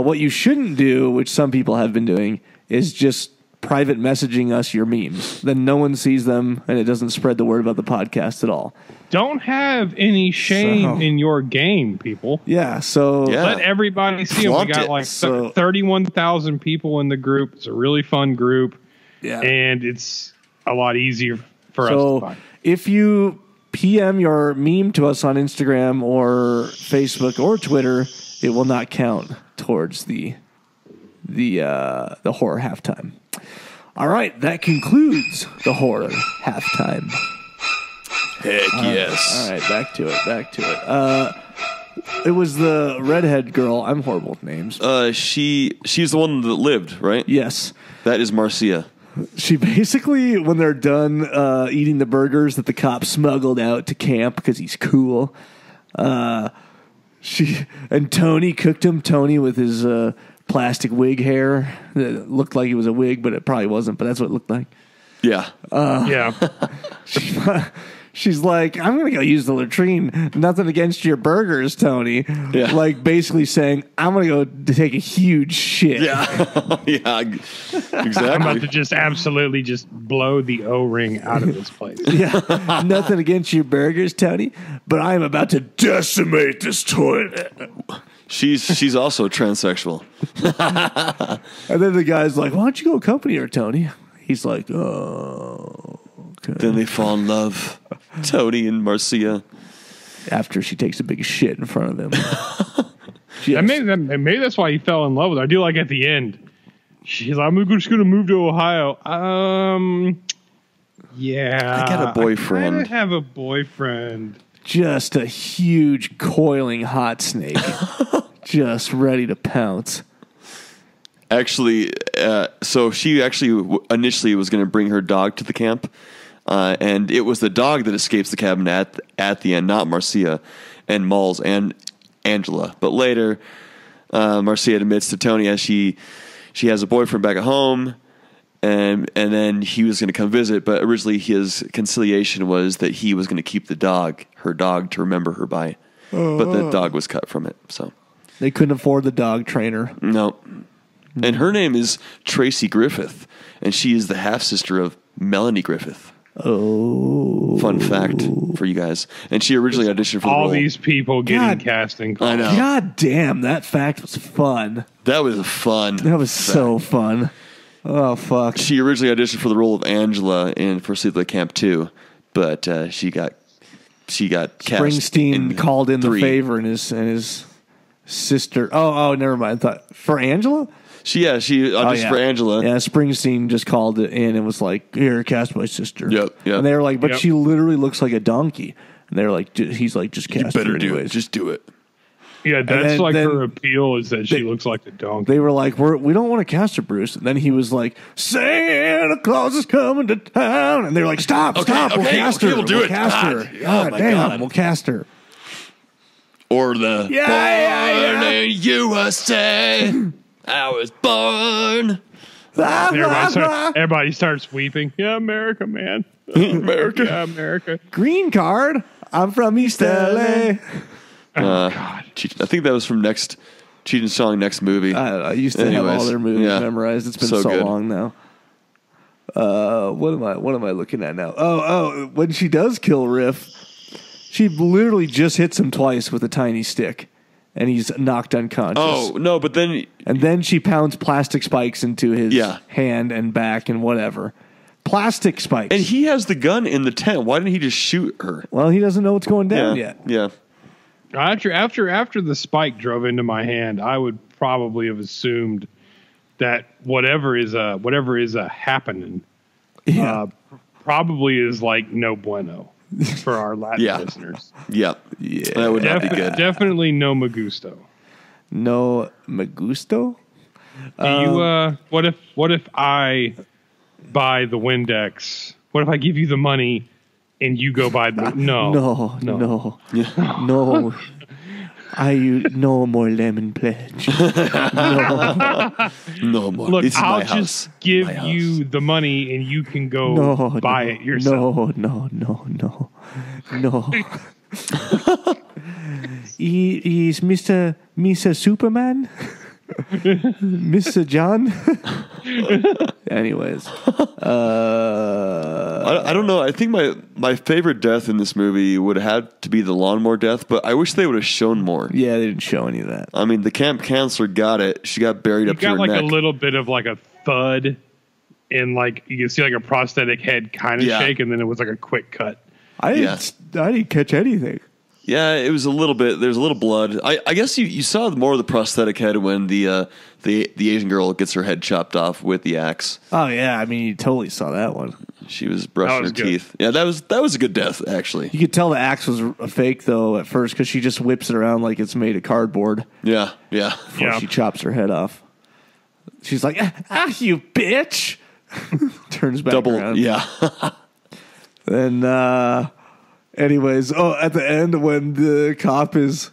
What you shouldn't do, which some people have been doing, is just private messaging us your memes. Then no one sees them, and it doesn't spread the word about the podcast at all. Don't have any shame So- in your game, people. Yeah, so Yeah. Let everybody see them. We Flaunt got it. like So- 31,000 people in the group. It's a really fun group, yeah. and it's a lot easier for us to So find. if you PM your meme to us on Instagram or Facebook or Twitter, it will not count towards the horror halftime. All right, that concludes the horror halftime. Heck yes. All right, back to it. It was the redhead girl. I'm horrible with names. She's the one that lived, right? Yes. That is Marcia. She basically, when they're done eating the burgers that the cop smuggled out to camp because he's cool, she and Tony cooked him. Tony with his plastic wig hair that looked like it was a wig, but it probably wasn't. But that's what it looked like. Yeah. Yeah. She's like, I'm going to go use the latrine. Nothing against your burgers, Tony. Yeah. Like basically saying, I'm going to go take a huge shit. Yeah. Yeah. I'm about Exactly. to just absolutely just blow the O-ring out of this place. Yeah. Nothing against your burgers, Tony, but I am about to decimate this toilet. She's also transsexual. And then the guy's like, why don't you go accompany her, Tony? He's like, oh, okay. Then they fall in love. Tony and Marcia. After she takes a big shit in front of him. And maybe that's why he fell in love with her. I do like at the end. She's like, I'm just going to move to Ohio. Yeah. I got a boyfriend. I kinda have a boyfriend. Just a huge, coiling hot snake. Just ready to pounce. Actually, so she actually initially was going to bring her dog to the camp, and it was the dog that escapes the cabin at the end, not Marcia and Malls and Angela. But later, Marcia admits to Tony as she has a boyfriend back at home, and then he was going to come visit. But originally, his conciliation was that he was going to keep her dog, to remember her by. But the dog was cut from it. So They couldn't afford the dog trainer. no. And her name is Tracy Griffith, and she is the half sister of Melanie Griffith. Oh. Fun fact for you guys. And she originally auditioned for the All role. these people getting God. casting I calls. know. God damn, that fact was fun. That was a fun. That was fact. so fun. Oh, fuck. She originally auditioned for the role of Angela for Sleepaway Camp 2, but she got she got cast. Springsteen called in 3. the favor, and his sister. Oh, never mind. I thought for Angela. She auditioned for Angela. Yeah, Springsteen just called it in and was like, "Here, cast my sister." Yep. And they were like, "But she literally looks like a donkey." And they're like, "He's like, just cast her anyways. Do it. Just do it." Yeah, that's her appeal is that she looks like the donkey. They were like, we don't want to cast her, Bruce. And then he was like, Santa Claus is coming to town. And they're like, stop. We'll cast her. We'll do it. Cast her. God damn, we'll cast her. Or the born in USA, I was born. Everybody starts weeping. Yeah, America, man. America. Yeah, America. Green card. I'm from East LA. God. I think that was from Cheatin's song Next Movie. I used to have all their movies memorized. It's been so long now. What am I looking at now? Oh, when she does kill Riff, she literally just hits him twice with a tiny stick, and he's knocked unconscious. Oh no! But then she pounds plastic spikes into his hand and back and whatever. Plastic spikes. And he has the gun in the tent. Why didn't he just shoot her? Well, he doesn't know what's going down yet. Yeah. After the spike drove into my hand, I would probably have assumed that whatever is happening, probably is like no bueno for our Latin listeners. Yeah, that would not be good. Definitely no me gusto. No me gusto. What if I buy the Windex? What if I give you the money? And you go by the no. No more lemon pledge. No more. Look, I'll just give you the money, and you can go buy it yourself. No. He's Mr. Superman. Mr. John. Anyways, I don't know. I think my favorite death in this movie would have to be the lawnmower death, but I wish they would have shown more. Yeah, they didn't show any of that. I mean, the camp counselor got it. She got buried up to her neck. You got like a little bit of like a thud, and like you can see like a prosthetic head kind of shake, and then it was like a quick cut. I didn't catch anything. Yeah, it was a little bit. There's a little blood. I guess you saw more of the prosthetic head when the Asian girl gets her head chopped off with the axe. Oh yeah, I mean you totally saw that one. She was brushing her teeth. Yeah, that was a good death actually. You could tell the axe was a fake though at first because she just whips it around like it's made of cardboard. Yeah. Before she chops her head off. She's like, you bitch! Turns back around. Yeah. Then. Anyways, at the end when the cop is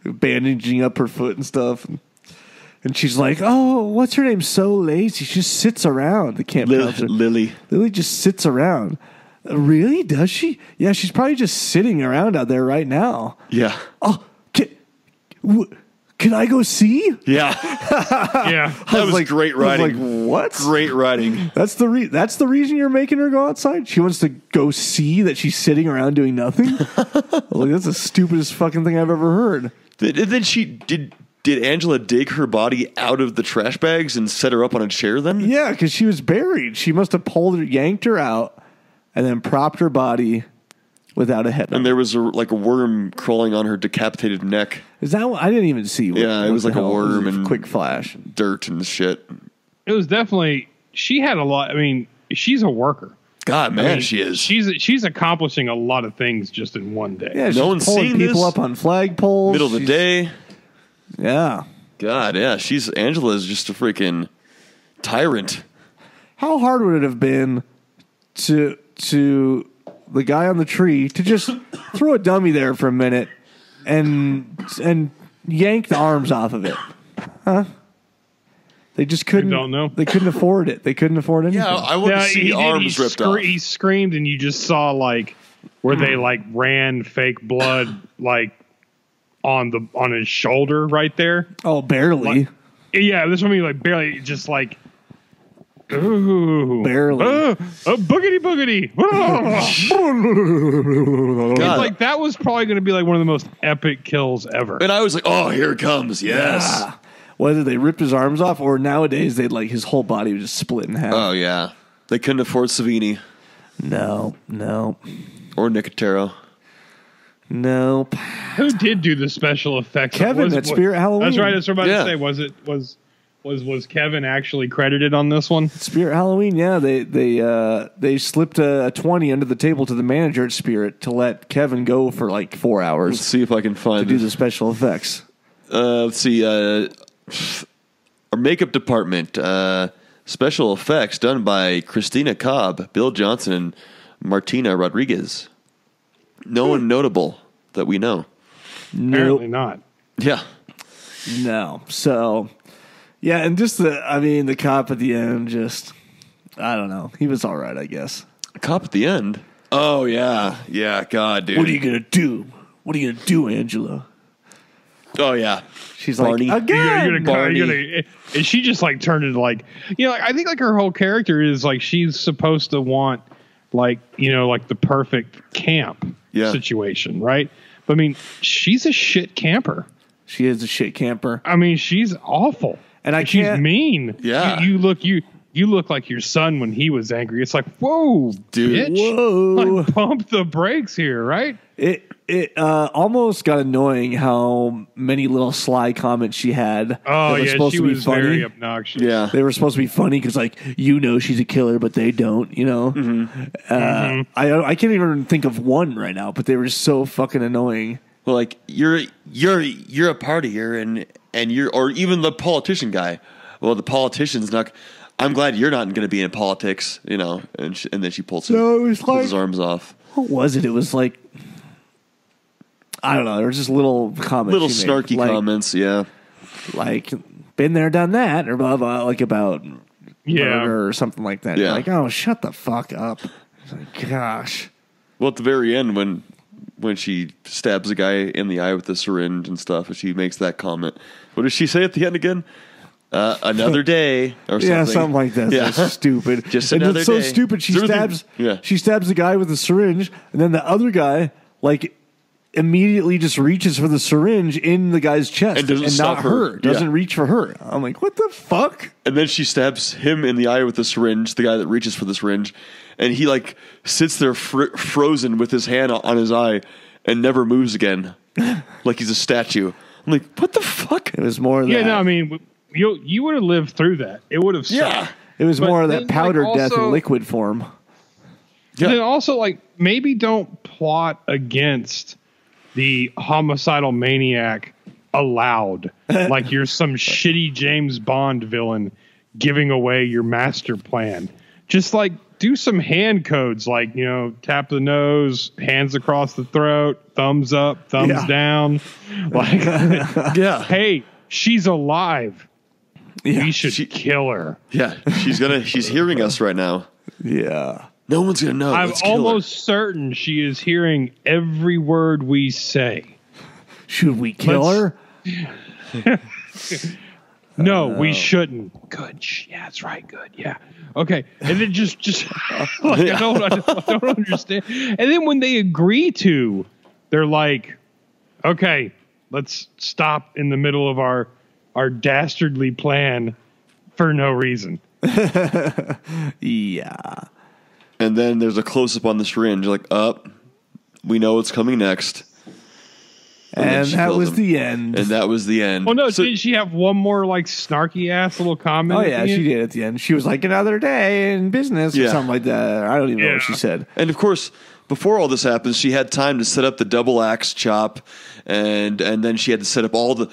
bandaging up her foot and stuff, and she's like, "Oh, what's her name? So lazy. She just sits around." The camp counselor, Lily just sits around. Really? Does she? Yeah, she's probably just sitting around out there right now. Yeah. Oh, can I go see? Yeah. Yeah. That was great writing. I was like, what? Great writing. That's the reason you're making her go outside? She wants to go see that she's sitting around doing nothing? Like, that's the stupidest fucking thing I've ever heard. Then did Angela dig her body out of the trash bags and set her up on a chair then? Yeah, because she was buried. She must have yanked her out, and then propped her body without a head. And there was a worm crawling on her decapitated neck. Is that what? I didn't even see. It was like a worm and quick flash, dirt and shit. It was definitely. She had a lot. I mean, she's a worker. God, man, she is. She's accomplishing a lot of things just in one day. Yeah, no one's pulling people up on flagpoles. Middle of the day. Yeah. God, yeah. Angela is just a freaking tyrant. How hard would it have been to the guy on the tree to just throw a dummy there for a minute and yank the arms off of it? Huh? They just couldn't. I don't know. They couldn't afford it. They couldn't afford anything. Yeah, I want to see arms ripped off. He screamed, and you just saw where they ran fake blood on his shoulder right there. Oh, barely. Yeah, this one barely, just ooh, barely. Boogity boogity. God. That was probably going to be one of the most epic kills ever. And I was like, oh, here it comes. Yes. Yeah. Whether they ripped his arms off or nowadays they'd his whole body was just split in half. Oh, yeah. They couldn't afford Savini. No. Or Nicotero. Nope. Who did do the special effects? Kevin at Spirit Halloween. That's right. That's what I was Yeah. about to say. Was Kevin actually credited on this one? Spirit Halloween, yeah. They slipped a 20 under the table to the manager at Spirit to let Kevin go for like 4 Let's hours see if I can to find do the special effects. Let's see. Our makeup department, special effects done by Christina Cobb, Bill Johnson, and Martina Rodriguez. No one notable that we know. Apparently not. Yeah. No. So, yeah, and just the cop at the end, just, I don't know. He was all right, I guess. Cop at the end. Oh, yeah. Yeah, God, dude. What are you going to do? What are you going to do, Angela? Oh, yeah. She's Barney. like, again! And she just like turned into like, I think like her whole character is like she's supposed to want like, like the perfect camp situation, right? But I mean, she's a shit camper. She is a shit camper. I mean, she's awful. And she's mean. Yeah. You look like your son when he was angry. It's like, whoa, Dude. bitch. Whoa. Like, pump the brakes here, right? It almost got annoying how many little sly comments she had. Oh, that were yeah, supposed she to be was funny. very obnoxious. Yeah. They were supposed to be funny because, like, she's a killer, but they don't. I can't even think of one right now, but they were so fucking annoying. Well, like, you're a partier, and you're, or even the politician guy. Well, the politician's not. I'm glad you're not going to be in politics, and then she pulls his arms off. What was it? It was like, I don't know. There were just little comments, Little snarky comments, yeah. like been there, done that, or blah blah, like about Yeah. murder or something like that. Yeah. You're like, oh, shut the fuck up. It's like, gosh. Well, at the very end, when she stabs a guy in the eye with a syringe and stuff, and she makes that comment. What does she say at the end again? Another day, or something. Yeah, something like that. Yeah. That's stupid. Just and another it's so day. stupid. She stabs the guy with the syringe, and then the other guy, like, immediately just reaches for the syringe in the guy's chest And doesn't not stop her. her. Doesn't reach for her. I'm like, what the fuck? And then she stabs him in the eye with the syringe, the guy that reaches for the syringe, and he, like, sits there frozen with his hand on his eye and never moves again, like he's a statue. I'm like, what the fuck? It was more of Yeah, that. no, I mean, you would have lived through that. It would have sucked. Yeah. It was But more of that then, powdered like, death in also- liquid form. Yeah. And then also, like, maybe don't plot against the homicidal maniac aloud. Like you're some shitty James Bond villain giving away your master plan. Just, like, do some hand codes, like, tap the nose, hands across the throat, thumbs up, thumbs down. Like, Yeah. hey, she's alive. Yeah. We should kill her. Yeah. She's hearing us right now. Yeah. No one's going to know. I'm Let's kill her. almost certain she is hearing every word we say. Should we kill her? No, we shouldn't. Good. Yeah, that's right. Good. Yeah. Okay. And then just like, I don't understand. And then when they agree to, they're like, okay, let's stop in the middle of our dastardly plan for no reason. Yeah. And then there's a close-up on the syringe, like, we know what's coming next. And then she that kills was him. the end. And that was the end. Well, no, So- didn't she have one more, like, snarky ass little comment? Oh, at yeah, the she end? did at the end. She was like, another day in business or Yeah. something like that. I don't even know what she Yeah. said. And of course, before all this happens, she had time to set up the double axe chop, and then she had to set up all the.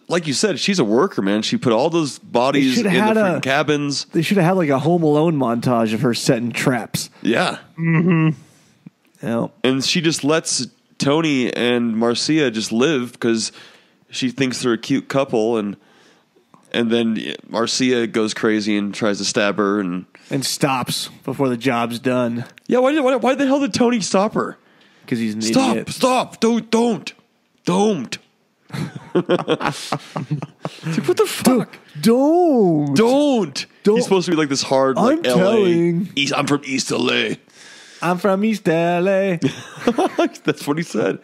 Like you said, she's a worker, man. She put all those bodies in the should have had freaking cabins. They should have had like a Home Alone montage of her setting traps. Yeah, Yeah. and she just lets Tony and Marcia just live because she thinks they're a cute couple, and then Marcia goes crazy and tries to stab her, and stops before the job's done yeah, why the hell did Tony stop her? because he's an idiot. Stop! Don't! It's like, what the fuck? Don't. He's supposed to be like this hard, like I'm LA. telling. I'm from East LA. I'm from East LA. That's what he said.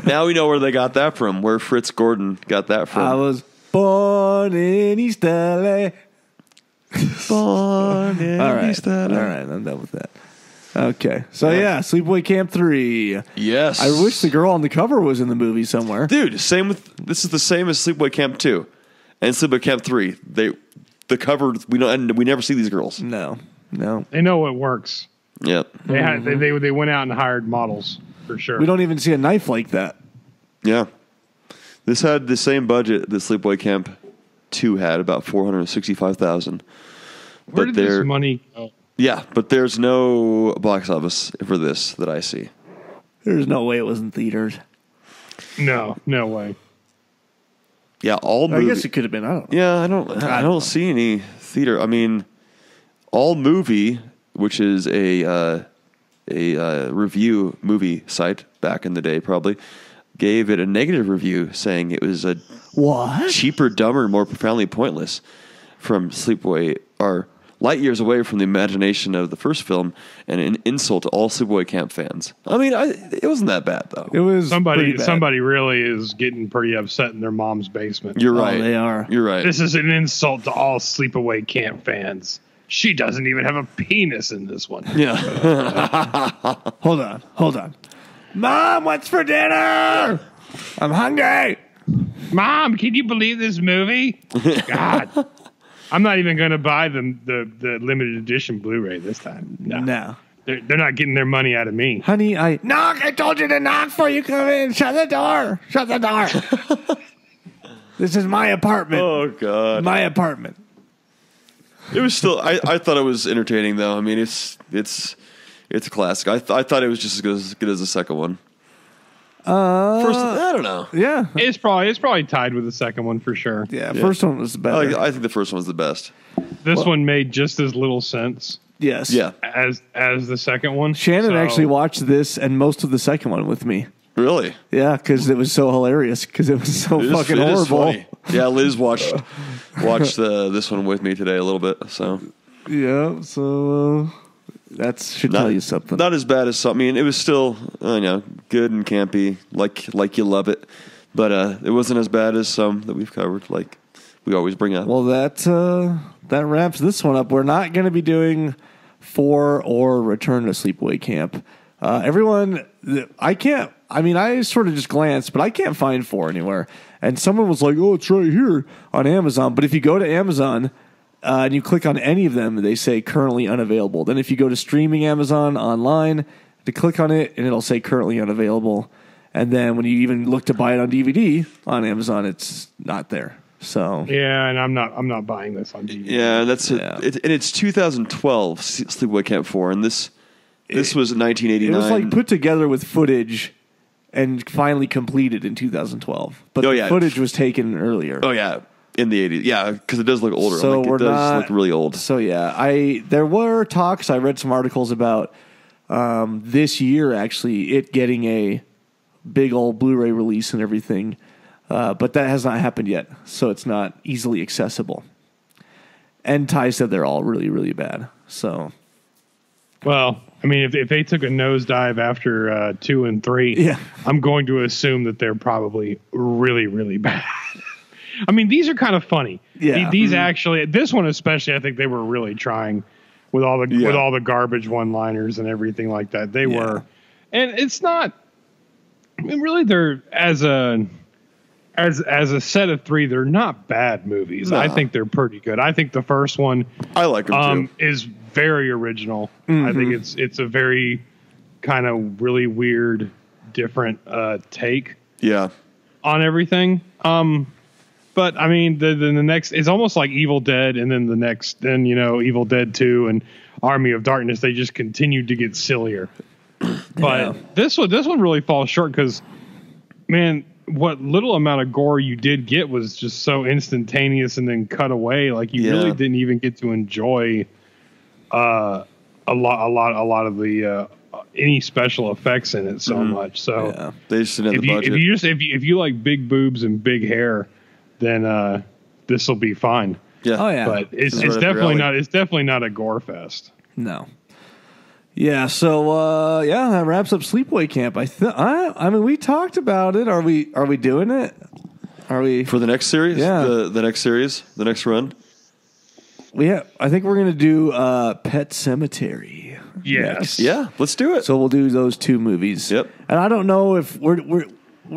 Now we know where they got that from. Where Fritz Gordon got that from. I was born in East LA. born in All right. East LA. All right. I'm done with that. Okay. So, yeah, Sleepaway Camp 3. Yes. I wish the girl on the cover was in the movie somewhere. Dude, this is the same as Sleepaway Camp 2 and Sleepaway Camp 3. The cover, we never see these girls. No. They know it works. Yeah. They went out and hired models for sure. We don't even see a knife like that. Yeah. This had the same budget that Sleepaway Camp 2 had, about $465,000. Where did this money go? Yeah, but there's no box office for this that I see. There's no way it was in theaters. No way. Yeah, I guess it could have been. I don't know. Yeah, I don't see any theater. I mean, All Movie, which is a review movie site back in the day, probably gave it a negative review, saying it was a cheaper, dumber, more profoundly pointless from Sleepaway, or light years away from the imagination of the first film, and an insult to all Sleepaway Camp fans. I mean, it wasn't that bad though. It was somebody really is getting pretty upset in their mom's basement. You're right. They are. You're right. This is an insult to all Sleepaway Camp fans. She doesn't even have a penis in this one. Yeah. Hold on. Mom, what's for dinner? I'm hungry. Mom, can you believe this movie? God. I'm not even going to buy the limited edition Blu-ray this time. No. They're not getting their money out of me. Honey, knock. I told you to knock before you come in. Shut the door. This is my apartment. Oh, God. My apartment. It was still. I thought it was entertaining, though. I mean, it's a classic. I thought it was just as good as the second one. First, I don't know. Yeah, it's probably tied with the second one for sure. Yeah. First one was better. I think the first one was the best. This one made just as little sense. Yes. Yeah. As the second one. Shannon actually watched this and most of the second one with me. Really? Yeah, because it was so hilarious. Because it was so fucking horrible. Yeah, Liz watched this one with me today a little bit. So yeah, so that should tell you something. Not as bad as some. I mean, it was still good and campy, like you love it, but it wasn't as bad as some that we've covered, like we always bring up. Well, that wraps this one up. We're not going to be doing 4 or Return to Sleepaway Camp. Everyone, I sort of just glanced, but I can't find 4 anywhere. And someone was like, "Oh, it's right here on Amazon." But if you go to Amazon and you click on any of them, they say currently unavailable. Then if you go to streaming Amazon online, to click on it, and it'll say currently unavailable. And then when you even look to buy it on DVD on Amazon, it's not there. So yeah, and I'm not buying this on DVD. Yeah, that's it. And it's 2012 Sleepaway Camp 4, and this was 1989. It was like put together with footage and finally completed in 2012. But the footage was taken earlier. Oh yeah, in the 80s. Yeah, because it does look older. So it does look really old. So yeah, there were talks. I read some articles about this year actually it getting a big old Blu-ray release and everything, but that has not happened yet. So it's not easily accessible. And Ty said they're all really, really bad. So. Well, I mean, if they took a nosedive after 2 and 3, I'm going to assume that they're probably really, really bad. I mean, these are kind of funny. Yeah. These actually, this one especially, I think they were really trying with all the garbage one-liners and everything like that. They were, and it's not. I mean, really, they're as a set of 3, they're not bad movies. I think they're pretty good. I think the first one, I like them too, is very original. I think it's a very kind of really weird, different take. On everything. But I mean, the next, it's almost like Evil Dead, and then Evil Dead 2 and Army of Darkness. They just continued to get sillier. But this one really falls short because, man, what little amount of gore you did get was just so instantaneous and then cut away. Like you really didn't even get to enjoy a lot of the any special effects in it so much. So they just didn't have the budget. If you like big boobs and big hair, then this will be fine. Yeah. Oh yeah. But it's definitely not a gore fest. No. Yeah, so that wraps up Sleepaway Camp. I mean, we talked about it. Are we doing it? Are we for the next series? Yeah, the next series, the next run. I think we're gonna do Pet Cemetery. Yes. Yeah, let's do it. So we'll do those 2 movies. Yep. And I don't know if we're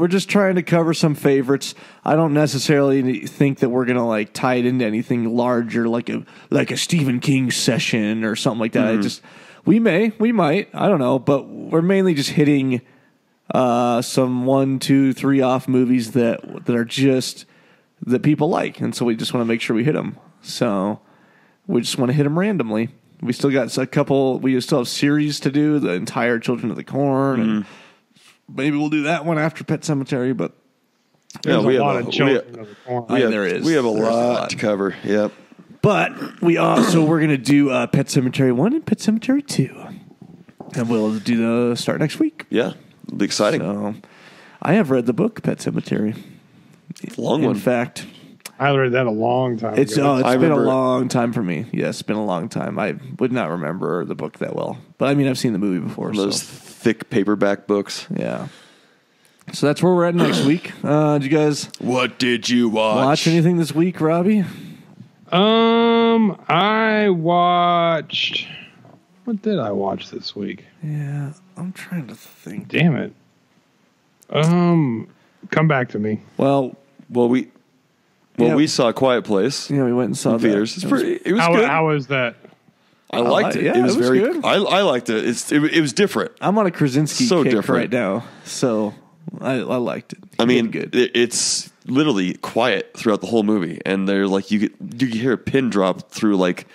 just trying to cover some favorites. I don't necessarily think that we're gonna like tie it into anything larger, like a Stephen King session or something like that. We might, I don't know, but we're mainly just hitting some 1, 2, 3 off movies that are just that people like, and so we just want to make sure we hit them. So we just want to hit them randomly. We still got a couple. We still have series to do. The entire Children of the Corn, and maybe we'll do that one after Pet Cemetery. But There's we a lot have of Children of the Corn. there is. We have a There's lot to cover. Yep. But we also we're gonna do Pet Cemetery 1 and Pet Cemetery 2, and we'll do the start next week. Yeah. It'll be exciting. So I have read the book Pet Cemetery. Long one. In fact, I read that a long time it's ago. it's I been a remember- long time for me. Yes, it's been a long time. I would not remember the book that well, but I mean I've seen the movie before. Those So thick paperback books. yeah. So that's where we're at next week. Did you guys What did you watch anything this week, Robbie? I watched. What did I watch this week? Yeah, I'm trying to think. Damn it. Come back to me. Well, we Yeah. we saw Quiet Place we went and saw in theaters. that. It's pretty. It was good. How was that? I liked it. yeah, it was it was very. good. I liked it. It was different. I'm on a Krasinski So kick different. right now, so I liked it. I mean, good. it's literally quiet throughout the whole movie, and they're like you can hear a pin drop through like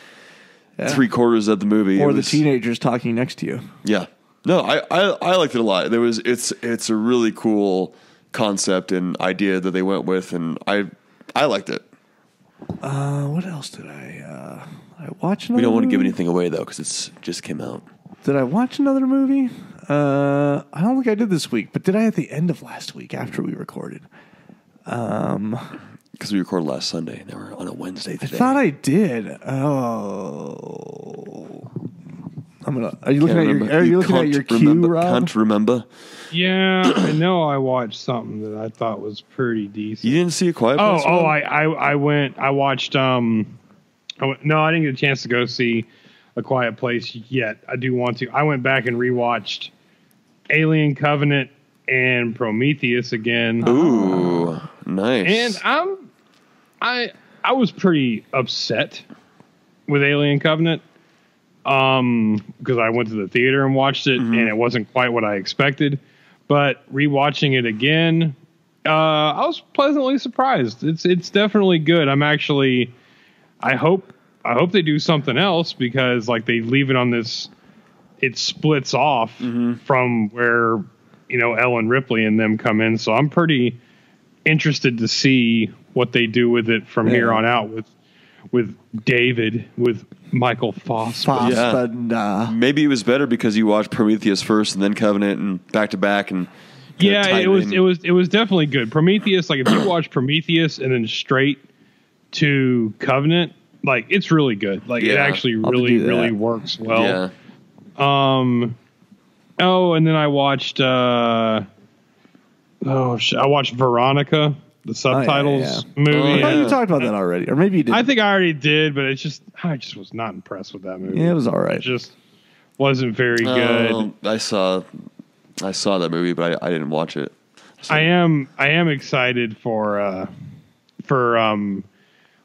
3/4 of the movie, or It the was- teenagers talking next to you. Yeah, no, I liked it a lot. It's a really cool concept and idea that they went with, and I liked it. What else did I watch? We don't want to give movie? anything away though because it's just came out. Did I watch another movie? I don't think I did this week, but did I at the end of last week after we recorded? Because we recorded last Sunday. Now we're on a Wednesday today. I thought I did. Oh, I'm gonna. Are you looking Can't at remember. your? Are you looking at can't your remember, queue, Rob? Can't remember. Yeah, I know I watched something that I thought was pretty decent. You didn't see a Quiet Place? Oh, Rob? I watched, no, I didn't get a chance to go see A Quiet Place yet. I do want to. I went back and rewatched Alien Covenant and Prometheus again. Ooh, nice. And I was pretty upset with Alien Covenant because I went to the theater and watched it and it wasn't quite what I expected. But rewatching it again, I was pleasantly surprised. It's definitely good. I'm actually, I hope they do something else because like they leave it on this. It splits off from where Ellen Ripley and them come in. So I'm pretty interested to see what they do with it from here on out with David, with Michael Foster. Yeah. Maybe it was better because you watched Prometheus first and then Covenant and back to back and Yeah, it was definitely good. Prometheus, like if you watch Prometheus and then straight to Covenant, like it's really good. Like it actually really works well. Yeah. And then I watched I watched Veronica, the subtitles movie. I thought you talked about that already, or maybe you did. I think I already did, but I just was not impressed with that movie. Yeah, it was all right. It just wasn't very good. I saw that movie, but I didn't watch it. So. I am excited for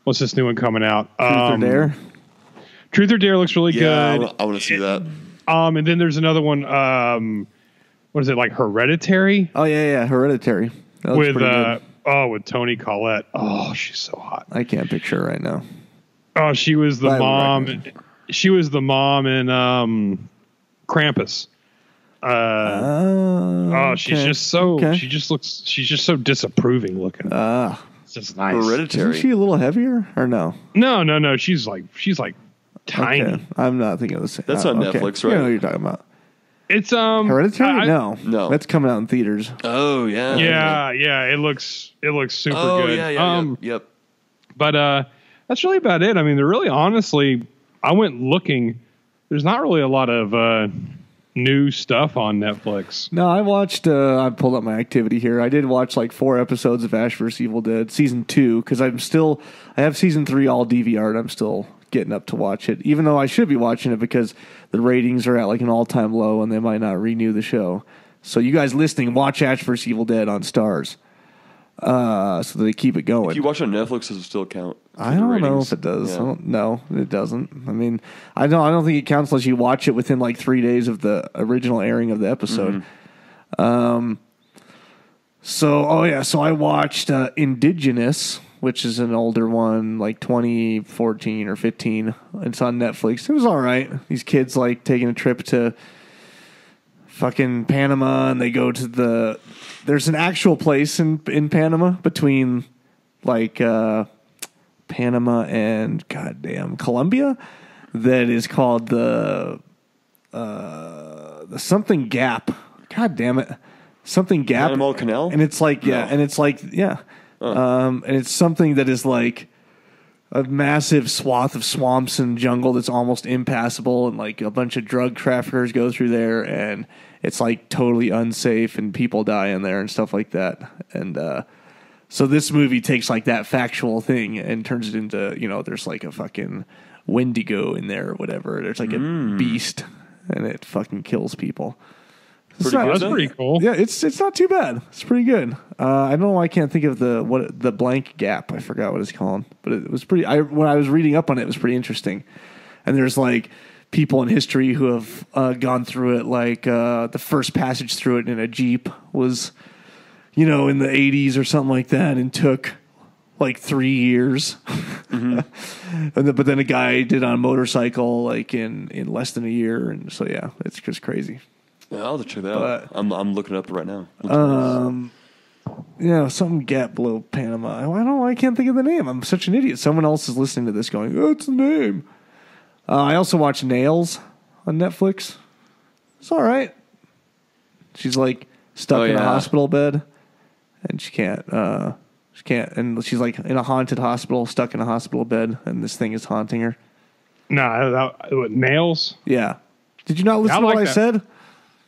what's this new one coming out? Truth or Dare? Truth or Dare looks really good. I want to see that. And then there's another one. What is it, like Hereditary? Oh yeah, Hereditary. That looks With pretty good. with Toni Collette. Oh, she's so hot. I can't picture her right now. Oh, she was the I would mom. recognize She was the mom in Krampus. She's just so she's just so disapproving looking. It's just nice. Hereditary. Isn't she a little heavier or no? No. She's like tiny. Okay. I'm not thinking of the same. That's on Netflix, right? You know what you're talking about. It's Hereditary? No. That's coming out in theaters. Oh yeah. Yeah. It looks super Oh good. yeah. Yep. But that's really about it. I mean, they're really honestly. I went looking. There's not really a lot of new stuff on Netflix. No, I watched. I pulled up my activity here. I did watch like 4 episodes of Ash vs. Evil Dead season 2 because I have season 3 all DVR'd. I'm still getting up to watch it, even though I should be watching it because the ratings are at like an all-time low and they might not renew the show. So you guys listening, watch Ash vs. Evil Dead on Stars, so that they keep it going. If you watch on Netflix, does it still count? I don't know if it does. Yeah. No, it doesn't. I mean, I don't think it counts unless you watch it within like 3 days of the original airing of the episode. So I watched Indigenous, which is an older one, like 2014 or 15. It's on Netflix. It was all right. These kids like taking a trip to fucking Panama, and they go to there's an actual place in Panama between like Panama and goddamn Colombia that is called the something Gap. God damn it. Something Gap. Panama Canal? And it's like, yeah. No. And it's like, yeah. And it's something that is like a massive swath of swamps and jungle that's almost impassable. And like a bunch of drug traffickers go through there. And it's like totally unsafe and people die in there and stuff like that. And so this movie takes like that factual thing and turns it into, there's like a fucking Wendigo in there or whatever. There's like a beast and it fucking kills people. That's pretty cool. Yeah, it's not too bad. It's pretty good. I don't know why I can't think of the blank gap. I forgot what it's called, but it was pretty. When I was reading up on it was pretty interesting. And there's like people in history who have gone through it. Like the first passage through it in a Jeep was, in the 80s or something like that, and took like 3 years. But then a guy did on a motorcycle like in less than a year, and so yeah, it's just crazy. Yeah, I'll have to check that out. I'm looking it up right now. Something Gap below Panama. I can't think of the name. I'm such an idiot. Someone else is listening to this going, oh, it's the name. I also watched Nails on Netflix. It's all right. She's like stuck in a hospital bed, and she can't, and she's like in a haunted hospital, stuck in a hospital bed, and this thing is haunting her. Nails? Yeah. Did you not listen to what I said?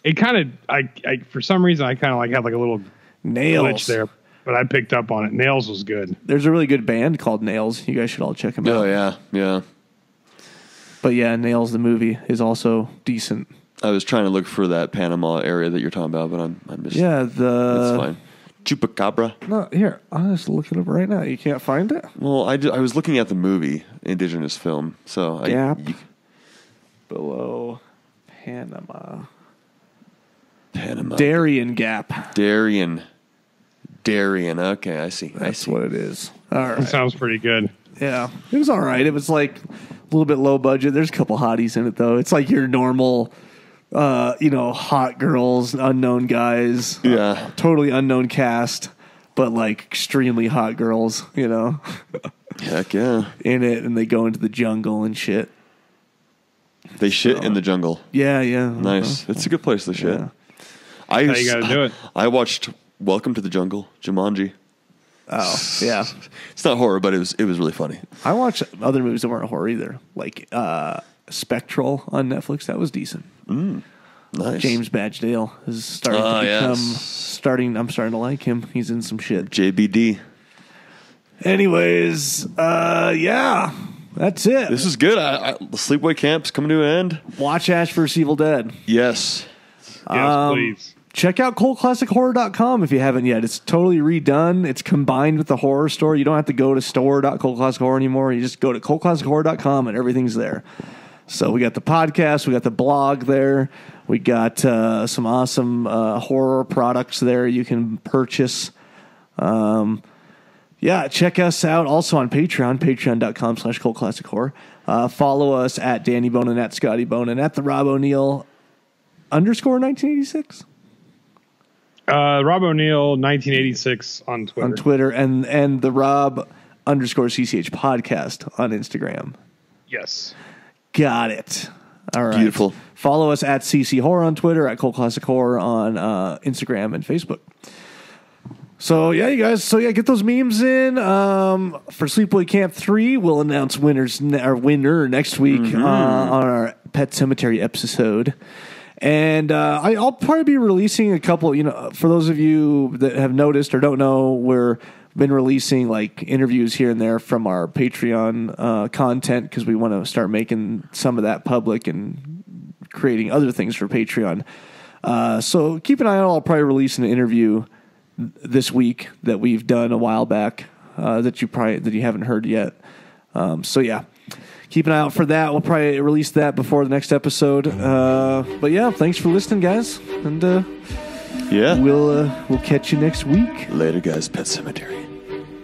It kind of, I for some reason, I kind of like had like a little Nails glitch there, but I picked up on it. Nails was good. There's a really good band called Nails. You guys should all check them out. Oh, yeah. But yeah, Nails, the movie, is also decent. I was trying to look for that Panama area that you're talking about, but I missed it. Yeah, That's fine. Chupacabra. No, here, I'll just look it up right now. You can't find it? Well, I was looking at the movie, Indigenous film, so Gap below Panama. Darien Gap. Darien. Okay, I see. That's what it is. All right. That sounds pretty good. Yeah, it was all right. It was like a little bit low budget. There's a couple hotties in it though. It's like your normal, hot girls, unknown guys. Yeah, totally unknown cast, but like extremely hot girls. Heck yeah, in it, and they go into the jungle and shit. They shit in the jungle. Yeah. Nice. It's a good place to shit. Yeah. How you gotta do it. I watched Welcome to the Jungle, Jumanji. Oh, yeah. It's not horror, but it was really funny. I watched other movies that weren't horror either, like Spectral on Netflix. That was decent. Nice. James Badgedale is starting to become I'm starting to like him. He's in some shit. JBD. Anyways, yeah. That's it. This is good. The Sleepaway Camp's coming to an end. Watch Ash vs. Evil Dead. Yes. Yes, please. Check out cultclassichorror.com if you haven't yet. It's totally redone. It's combined with the horror store. You don't have to go to store.cultclassichorror anymore. You just go to cultclassichorror.com and everything's there. So we got the podcast. We got the blog there. We got some awesome horror products there you can purchase. Yeah, check us out also on Patreon, patreon.com/cultclassichorror. Follow us at Danny Bonin, at Scotty Bonin, at the Rob O'Neill _1986. Rob O'Neill 1986 on Twitter. On Twitter, and the Rob _CCH podcast on Instagram. Yes. Got it. All right. Beautiful. Follow us at CC Horror on Twitter, at Cult Classic Horror on Instagram and Facebook. So, yeah, you guys. So, yeah, get those memes in. For Sleepaway Camp 3, we'll announce winner next week on our Pet Cemetery episode. And I'll probably be releasing a couple, for those of you that have noticed or don't know, been releasing like interviews here and there from our Patreon content because we want to start making some of that public and creating other things for Patreon. So keep an eye out. I'll probably release an interview this week that we've done a while back that you haven't heard yet. So yeah, keep an eye out for that. We'll probably release that before the next episode. But yeah, thanks for listening, guys, and we'll catch you next week. Later, guys. Pet Cemetery.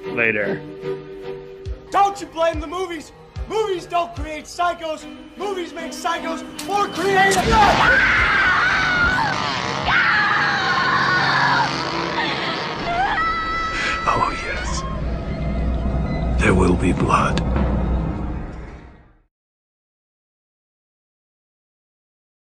Later. Don't you blame the movies. Movies don't create psychos. Movies make psychos more creative. Oh, yes. There will be blood.